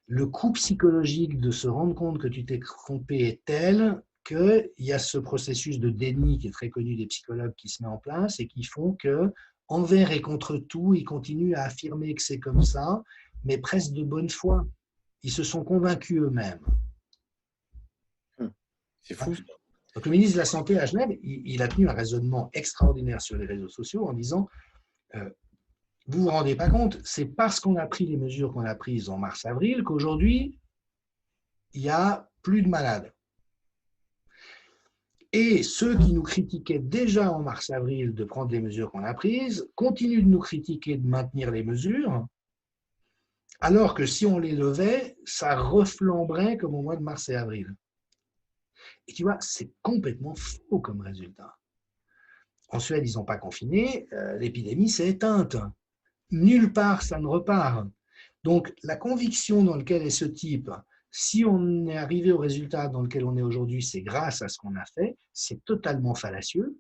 le coût psychologique de se rendre compte que tu t'es trompé est tel qu'il y a ce processus de déni qui est très connu des psychologues qui se met en place et qui font que, envers et contre tout, ils continuent à affirmer que c'est comme ça, mais presque de bonne foi. Ils se sont convaincus eux-mêmes. C'est fou, ça. Donc, le ministre de la Santé à Genève, il a tenu un raisonnement extraordinaire sur les réseaux sociaux en disant vous vous rendez pas compte, c'est parce qu'on a pris les mesures qu'on a prises en mars-avril qu'aujourd'hui, il y a plus de malades. Et ceux qui nous critiquaient déjà en mars-avril de prendre les mesures qu'on a prises continuent de nous critiquer de maintenir les mesures. Alors que si on les levait, ça reflamberait comme au mois de mars et avril. Et tu vois, c'est complètement faux comme résultat. En Suède, ils n'ont pas confiné, l'épidémie s'est éteinte. Nulle part, ça ne repart. Donc, la conviction dans laquelle est ce type, si on est arrivé au résultat dans lequel on est aujourd'hui, c'est grâce à ce qu'on a fait, c'est totalement fallacieux.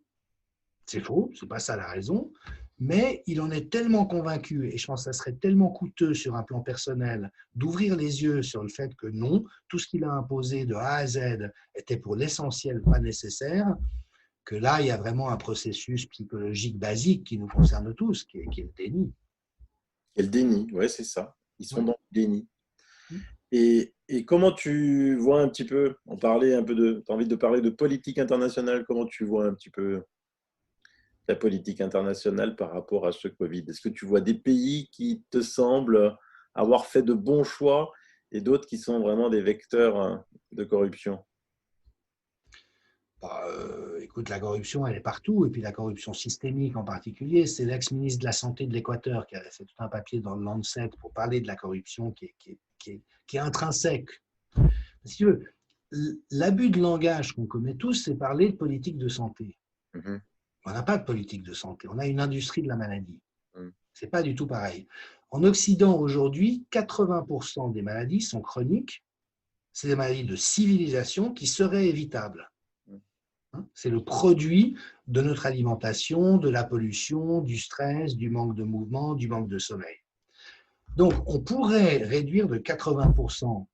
C'est faux, c'est pas ça la raison. Mais il en est tellement convaincu, et je pense que ça serait tellement coûteux sur un plan personnel d'ouvrir les yeux sur le fait que non, tout ce qu'il a imposé de A à Z était pour l'essentiel pas nécessaire, que là, il y a vraiment un processus psychologique basique qui nous concerne tous, qui est le déni. Et le déni, ouais, c'est ça. Ils sont Ouais. dans le déni. Et comment tu vois un petit peu, on parlait un peu de, tu as envie de parler de politique internationale, comment tu vois un petit peu la politique internationale par rapport à ce Covid? Est-ce que tu vois des pays qui te semblent avoir fait de bons choix et d'autres qui sont vraiment des vecteurs de corruption? Bah, écoute, la corruption, elle est partout, et puis la corruption systémique en particulier. C'est l'ex-ministre de la Santé de l'Équateur qui avait fait tout un papier dans le Lancet pour parler de la corruption qui est intrinsèque. Si tu veux, l'abus de langage qu'on commet tous, c'est parler de politique de santé. Mhm, On n'a pas de politique de santé, on a une industrie de la maladie. mhm. C'est pas du tout pareil. En Occident, aujourd'hui, 80% des maladies sont chroniques. C'est des maladies de civilisation qui seraient évitables. C'est le produit de notre alimentation, de la pollution, du stress, du manque de mouvement, du manque de sommeil. Donc, on pourrait réduire de 80%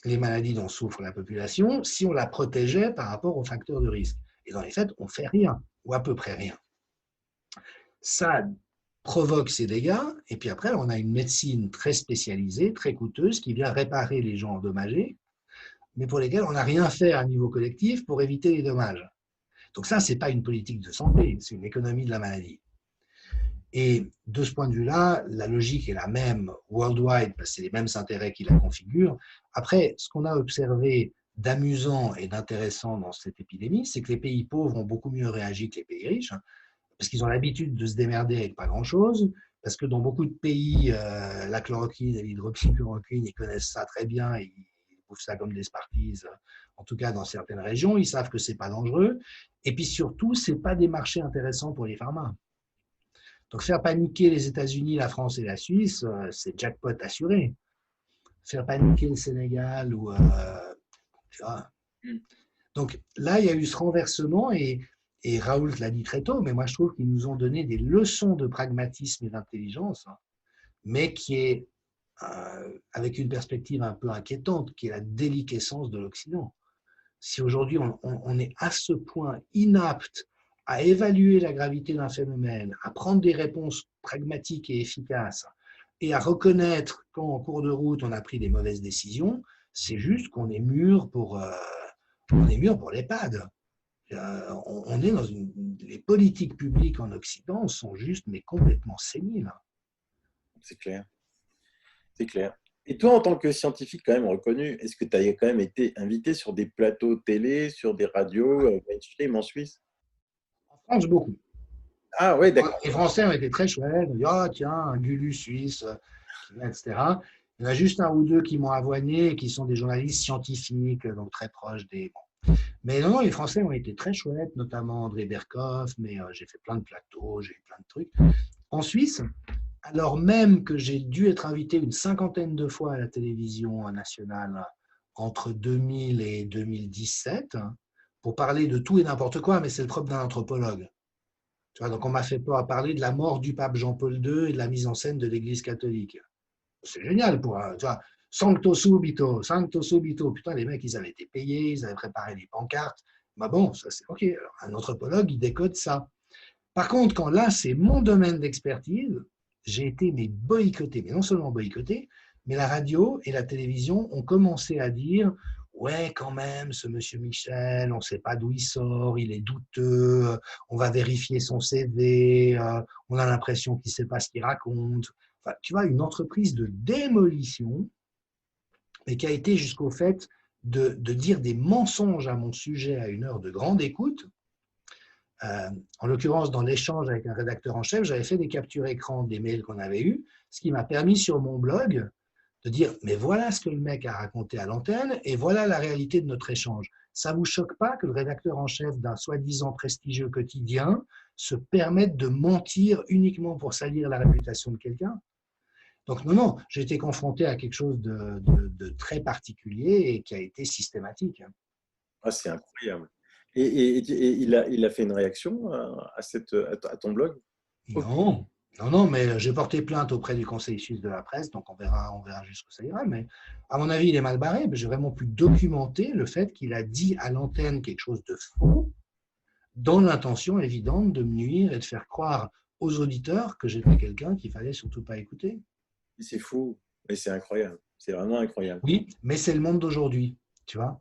les maladies dont souffre la population si on la protégeait par rapport aux facteurs de risque. Et dans les faits, on ne fait rien, ou à peu près rien. Ça provoque ces dégâts, et puis après, on a une médecine très spécialisée, très coûteuse, qui vient réparer les gens endommagés, mais pour lesquels on n'a rien fait à niveau collectif pour éviter les dommages. Donc ça, ce n'est pas une politique de santé, c'est une économie de la maladie. Et de ce point de vue-là, la logique est la même worldwide, parce que c'est les mêmes intérêts qui la configurent. Après, ce qu'on a observé d'amusant et d'intéressant dans cette épidémie, c'est que les pays pauvres ont beaucoup mieux réagi que les pays riches, parce qu'ils ont l'habitude de se démerder avec pas grand-chose, parce que dans beaucoup de pays, la chloroquine et l'hydroxychloroquine, ils connaissent ça très bien, et ils bouffent ça comme des Sparties, en tout cas dans certaines régions, ils savent que c'est pas dangereux, et puis surtout, c'est pas des marchés intéressants pour les pharma. Donc faire paniquer les États-Unis, la France et la Suisse, c'est jackpot assuré. Faire paniquer le Sénégal ou tu vois. Donc là, il y a eu ce renversement et Raoult l'a dit très tôt, mais moi je trouve qu'ils nous ont donné des leçons de pragmatisme et d'intelligence, hein, mais qui est avec une perspective un peu inquiétante, qui est la déliquescence de l'Occident. Si aujourd'hui on est à ce point inapte à évaluer la gravité d'un phénomène, à prendre des réponses pragmatiques et efficaces, et à reconnaître quand en cours de route on a pris des mauvaises décisions, c'est juste qu'on est mûr pour l'EHPAD. On est dans les politiques publiques en Occident sont juste mais complètement séniles. C'est clair, c'est clair. Et toi, en tant que scientifique quand même reconnu, est-ce que tu as quand même été invité sur des plateaux télé, sur des radios mainstream en Suisse? En France, beaucoup. Ah ouais, d'accord. Les Français ont été très chouettes. On dit, ah tiens, un Gulu suisse, etc. Il y en a juste un ou deux qui m'ont avoigné et qui sont des journalistes scientifiques, donc très proches des. Bon. Mais non, les Français ont été très chouettes, notamment André Berkoff, mais j'ai fait plein de plateaux, j'ai eu plein de trucs. En Suisse, alors même que j'ai dû être invité une cinquantaine de fois à la télévision nationale entre 2000 et 2017 pour parler de tout et n'importe quoi, mais c'est le propre d'un anthropologue. Tu vois, donc on m'a fait pas parler de la mort du pape Jean-Paul II et de la mise en scène de l'Église catholique. C'est génial pour, tu vois, sancto subito, sancto subito. Putain, les mecs, ils avaient été payés, ils avaient préparé les pancartes. Bah bon, ça c'est OK. Alors, un anthropologue, il décode ça. Par contre, quand là, c'est mon domaine d'expertise, j'ai été mais boycotté, mais non seulement boycotté, mais la radio et la télévision ont commencé à dire ouais, quand même, ce monsieur Michel, on ne sait pas d'où il sort, il est douteux, on va vérifier son CV, on a l'impression qu'il ne sait pas ce qu'il raconte. Enfin, tu vois, une entreprise de démolition, mais qui a été jusqu'au fait de dire des mensonges à mon sujet à une heure de grande écoute. En l'occurrence, dans l'échange avec un rédacteur en chef, j'avais fait des captures écran des mails qu'on avait eus, ce qui m'a permis sur mon blog de dire, mais voilà ce que le mec a raconté à l'antenne et voilà la réalité de notre échange. Ça ne vous choque pas que le rédacteur en chef d'un soi-disant prestigieux quotidien se permette de mentir uniquement pour salir la réputation de quelqu'un? Donc non, non, j'ai été confronté à quelque chose de très particulier et qui a été systématique. Ah, c'est incroyable. Et il a fait une réaction à ton blog? Aucune. Non, non, non, mais j'ai porté plainte auprès du Conseil suisse de la presse, donc on verra jusqu'où ça ira. Mais à mon avis, il est mal barré. J'ai vraiment pu documenter le fait qu'il a dit à l'antenne quelque chose de faux, dans l'intention évidente de me nuire et de faire croire aux auditeurs que j'étais quelqu'un qu'il fallait surtout pas écouter. C'est fou, mais c'est incroyable. C'est vraiment incroyable. Oui, mais c'est le monde d'aujourd'hui, tu vois.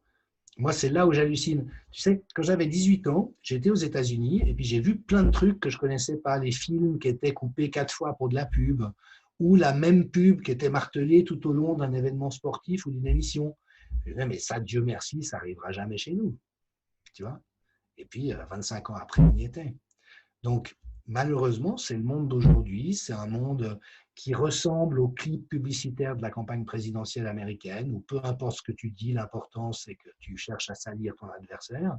Moi, c'est là où j'hallucine. Tu sais, quand j'avais 18 ans, j'étais aux États-Unis et puis j'ai vu plein de trucs que je ne connaissais pas. Les films qui étaient coupés 4 fois pour de la pub ou la même pub qui était martelée tout au long d'un événement sportif ou d'une émission. Je me disais, mais ça, Dieu merci, ça n'arrivera jamais chez nous. Tu vois. Et puis, 25 ans après, on y était. Donc, malheureusement, c'est le monde d'aujourd'hui. C'est un monde qui ressemble au clip publicitaire de la campagne présidentielle américaine, où peu importe ce que tu dis, l'important, c'est que tu cherches à salir ton adversaire.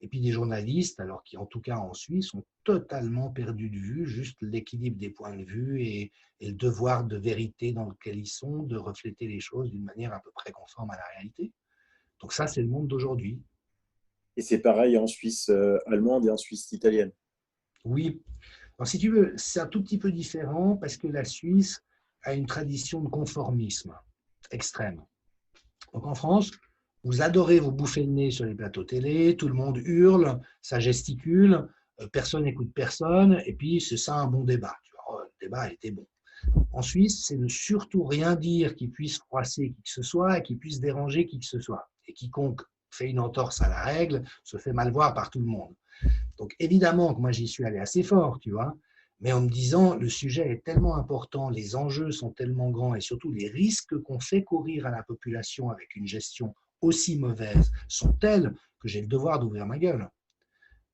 Et puis des journalistes, alors qui en tout cas en Suisse, ont totalement perdu de vue juste l'équilibre des points de vue et le devoir de vérité dans lequel ils sont, de refléter les choses d'une manière à peu près conforme à la réalité. Donc ça, c'est le monde d'aujourd'hui. Et c'est pareil en Suisse allemande et en Suisse italienne. Oui. Alors, si tu veux, c'est un tout petit peu différent parce que la Suisse a une tradition de conformisme extrême. Donc, en France, vous adorez vous bouffer le nez sur les plateaux télé, tout le monde hurle, ça gesticule, personne n'écoute personne, et puis c'est ça un bon débat. Tu vois, le débat était bon. En Suisse, c'est ne surtout rien dire qui puisse froisser qui que ce soit et qui puisse déranger qui que ce soit. Et quiconque fait une entorse à la règle se fait mal voir par tout le monde. Donc évidemment que moi j'y suis allé assez fort, tu vois, mais en me disant le sujet est tellement important, les enjeux sont tellement grands et surtout les risques qu'on fait courir à la population avec une gestion aussi mauvaise sont tels que j'ai le devoir d'ouvrir ma gueule.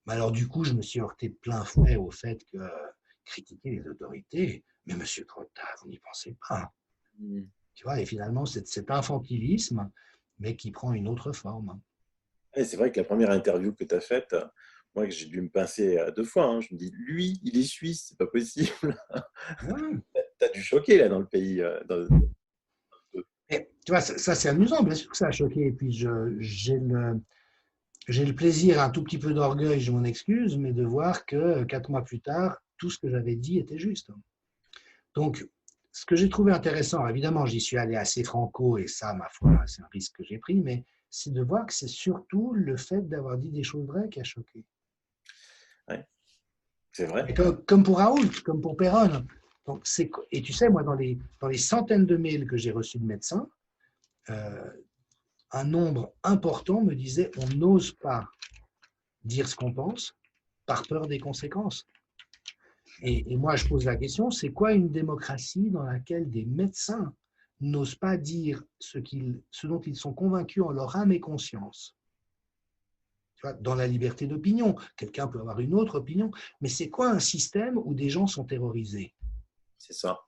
Mais alors du coup, je me suis heurté de plein fouet au fait que critiquer les autorités, mais monsieur Trotta, vous n'y pensez pas. Mm. Tu vois, et finalement, c'est cet infantilisme, mais qui prend une autre forme. Et c'est vrai que la première interview que tu as faite, moi, que j'ai dû me pincer 2 fois, hein, je me dis, lui, il est suisse, c'est pas possible. Ouais. Tu as dû choquer là dans le pays. Et, tu vois, ça c'est amusant, bien sûr que ça a choqué. Et puis, j'ai le plaisir, un tout petit peu d'orgueil, je m'en excuse, mais de voir que 4 mois plus tard, tout ce que j'avais dit était juste. Donc, ce que j'ai trouvé intéressant, évidemment, j'y suis allé assez franco, et ça, ma foi, c'est un risque que j'ai pris, mais c'est de voir que c'est surtout le fait d'avoir dit des choses vraies qui a choqué. Ouais, c'est vrai. Et comme pour Raoult, comme pour Perron. Donc, et tu sais, moi, dans les centaines de mails que j'ai reçus de médecins, un nombre important me disait on n'ose pas dire ce qu'on pense par peur des conséquences. Et moi, je pose la question, c'est quoi une démocratie dans laquelle des médecins n'osent pas dire ce dont ils sont convaincus en leur âme et conscience? Tu vois, dans la liberté d'opinion, quelqu'un peut avoir une autre opinion, mais c'est quoi un système où des gens sont terrorisés? C'est ça.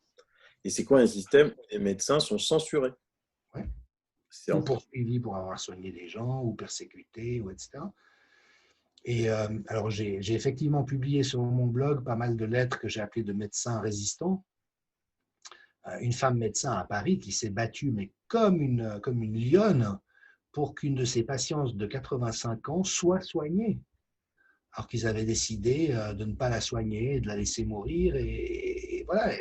Et c'est quoi un système où les médecins sont censurés? Ouais. C'est Ou en... poursuivis pour avoir soigné des gens, ou persécutés, ou etc. Et alors, j'ai effectivement publié sur mon blog pas mal de lettres que j'ai appelées de médecins résistants. Une femme médecin à Paris qui s'est battue, mais comme une lionne, pour qu'une de ses patientes de 85 ans soit soignée, alors qu'ils avaient décidé de ne pas la soigner, de la laisser mourir. Et voilà,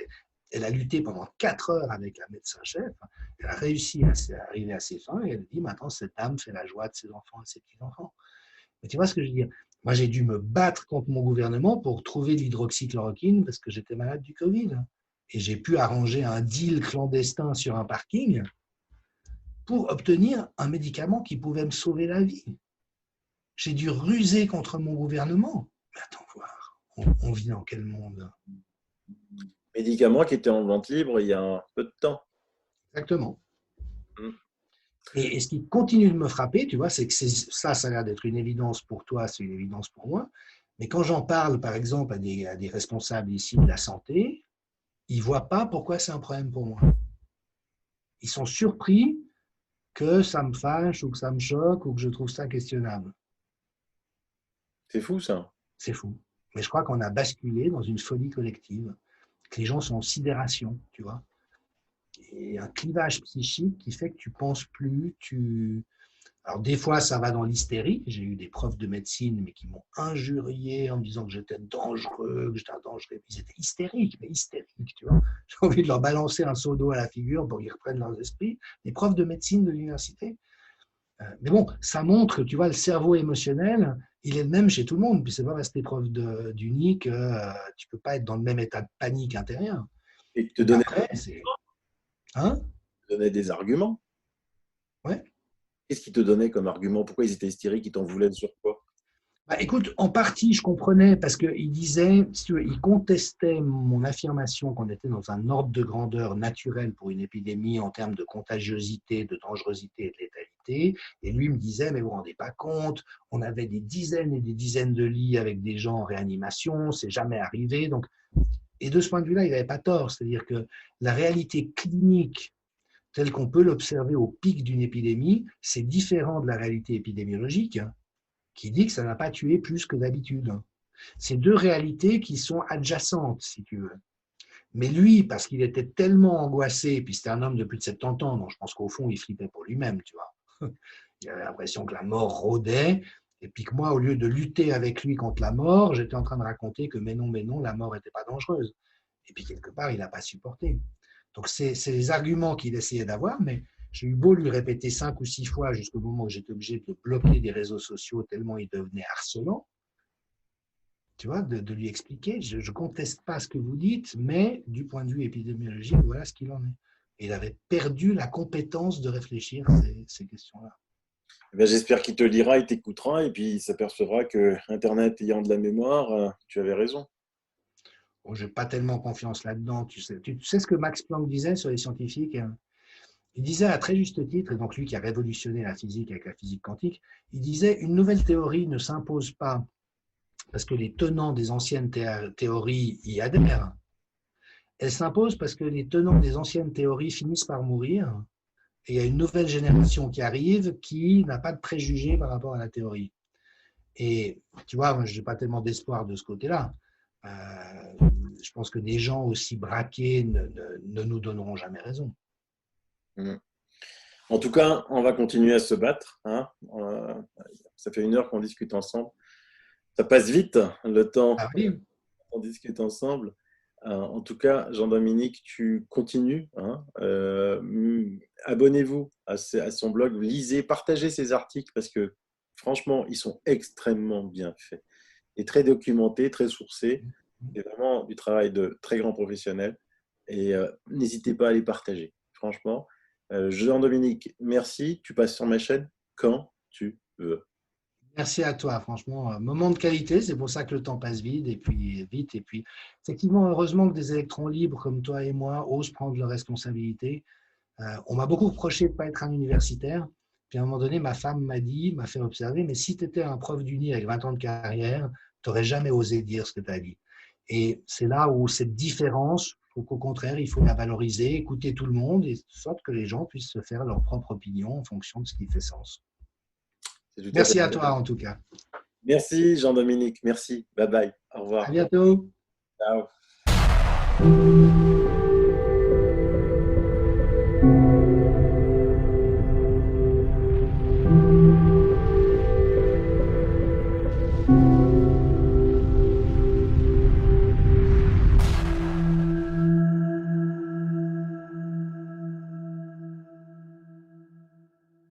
elle a lutté pendant 4 heures avec la médecin-chef. Elle a réussi à arriver à ses fins et elle dit maintenant, cette dame fait la joie de ses enfants et de ses petits-enfants. Mais tu vois ce que je veux dire? Moi, j'ai dû me battre contre mon gouvernement pour trouver de l'hydroxychloroquine parce que j'étais malade du Covid. Et j'ai pu arranger un deal clandestin sur un parking pour obtenir un médicament qui pouvait me sauver la vie. J'ai dû ruser contre mon gouvernement. Mais attends, voir, on vit dans quel monde? Médicaments qui étaient en vente libre il y a un peu de temps. Exactement. Mm. Et ce qui continue de me frapper, tu vois, c'est que ça a l'air d'être une évidence pour toi, c'est une évidence pour moi. Mais quand j'en parle, par exemple, à des responsables ici de la santé, ils ne voient pas pourquoi c'est un problème pour moi. Ils sont surpris que ça me fâche ou que ça me choque ou que je trouve ça questionnable. C'est fou, ça. C'est fou. Mais je crois qu'on a basculé dans une folie collective, que les gens sont en sidération, tu vois. Et un clivage psychique qui fait que tu penses plus, Alors, des fois, ça va dans l'hystérie. J'ai eu des profs de médecine, mais qui m'ont injurié en me disant que j'étais dangereux, que j'étais un dangereux. Ils étaient hystériques, mais hystériques, tu vois. J'ai envie de leur balancer un seau d'eau à la figure pour qu'ils reprennent leurs esprits. Les profs de médecine de l'université. Mais bon, ça montre que, tu vois, le cerveau émotionnel, il est le même chez tout le monde. Puis c'est pas parce que tu es prof d'uni que tu peux pas être dans le même état de panique intérieure. Et Donc après, c'est... Hein? te donnait des arguments. Ouais. Qu'est-ce qu'ils te donnaient comme argument? Pourquoi ils étaient hystériques? Ils t'en voulaient sur quoi? Bah, écoute, en partie, je comprenais parce qu'il disait, si tu veux, il contestait mon affirmation qu'on était dans un ordre de grandeur naturel pour une épidémie en termes de contagiosité, de dangerosité et de létalité. Et lui me disait, mais vous vous rendez pas compte, on avait des dizaines et des dizaines de lits avec des gens en réanimation, c'est jamais arrivé. Donc, et de ce point de vue-là, il n'avait pas tort. C'est-à-dire que la réalité clinique telle qu'on peut l'observer au pic d'une épidémie, c'est différent de la réalité épidémiologique, qui dit que ça n'a pas tué plus que d'habitude. C'est deux réalités qui sont adjacentes, si tu veux. Mais lui, parce qu'il était tellement angoissé, puis c'était un homme de plus de 70 ans, donc je pense qu'au fond, il flippait pour lui-même, tu vois. Il avait l'impression que la mort rôdait, et puis que moi, au lieu de lutter avec lui contre la mort, j'étais en train de raconter que mais non, la mort n'était pas dangereuse. Et puis quelque part, il n'a pas supporté. Donc c'est les arguments qu'il essayait d'avoir, mais j'ai eu beau lui répéter 5 ou 6 fois jusqu'au moment où j'étais obligé de bloquer des réseaux sociaux tellement il devenait harcelant, tu vois, de lui expliquer, je ne conteste pas ce que vous dites, mais du point de vue épidémiologique, voilà ce qu'il en est. Et il avait perdu la compétence de réfléchir à ces questions-là. Eh bien, j'espère qu'il te lira, il t'écoutera et puis il s'apercevra que Internet ayant de la mémoire, tu avais raison. Bon, je n'ai pas tellement confiance là-dedans. Tu sais ce que Max Planck disait sur les scientifiques? Il disait à très juste titre, et donc lui qui a révolutionné la physique avec la physique quantique, il disait une nouvelle théorie ne s'impose pas parce que les tenants des anciennes théories y adhèrent. Elle s'impose parce que les tenants des anciennes théories finissent par mourir et il y a une nouvelle génération qui arrive qui n'a pas de préjugés par rapport à la théorie. Et tu vois, moi, je n'ai pas tellement d'espoir de ce côté-là. Je pense que des gens aussi braqués ne nous donneront jamais raison. En tout cas, on va continuer à se battre. Hein. Ça fait 1 heure qu'on discute ensemble. Ça passe vite, le temps. Ah oui. On discute ensemble. En tout cas, Jean-Dominique, tu continues. Hein. Abonnez-vous à son blog, lisez, partagez ses articles parce que franchement, ils sont extrêmement bien faits et très documentés, très sourcés. C'est vraiment du travail de très grands professionnels. Et n'hésitez pas à les partager. Franchement, Jean-Dominique, merci. Tu passes sur ma chaîne quand tu veux. Merci à toi, franchement, moment de qualité, c'est pour ça que le temps passe vite. Et puis, effectivement, heureusement que des électrons libres comme toi et moi osent prendre leurs responsabilités. On m'a beaucoup reproché de ne pas être un universitaire. Puis à un moment donné, ma femme m'a fait observer, mais si tu étais un prof d'uni avec 20 ans de carrière, tu n'aurais jamais osé dire ce que tu as dit. Et c'est là où cette différence, qu'au contraire, il faut la valoriser, écouter tout le monde, et de sorte que les gens puissent se faire leur propre opinion en fonction de ce qui fait sens. Merci à toi, en tout cas. Merci, Jean-Dominique. Merci. Bye bye. Au revoir. À bientôt. Ciao.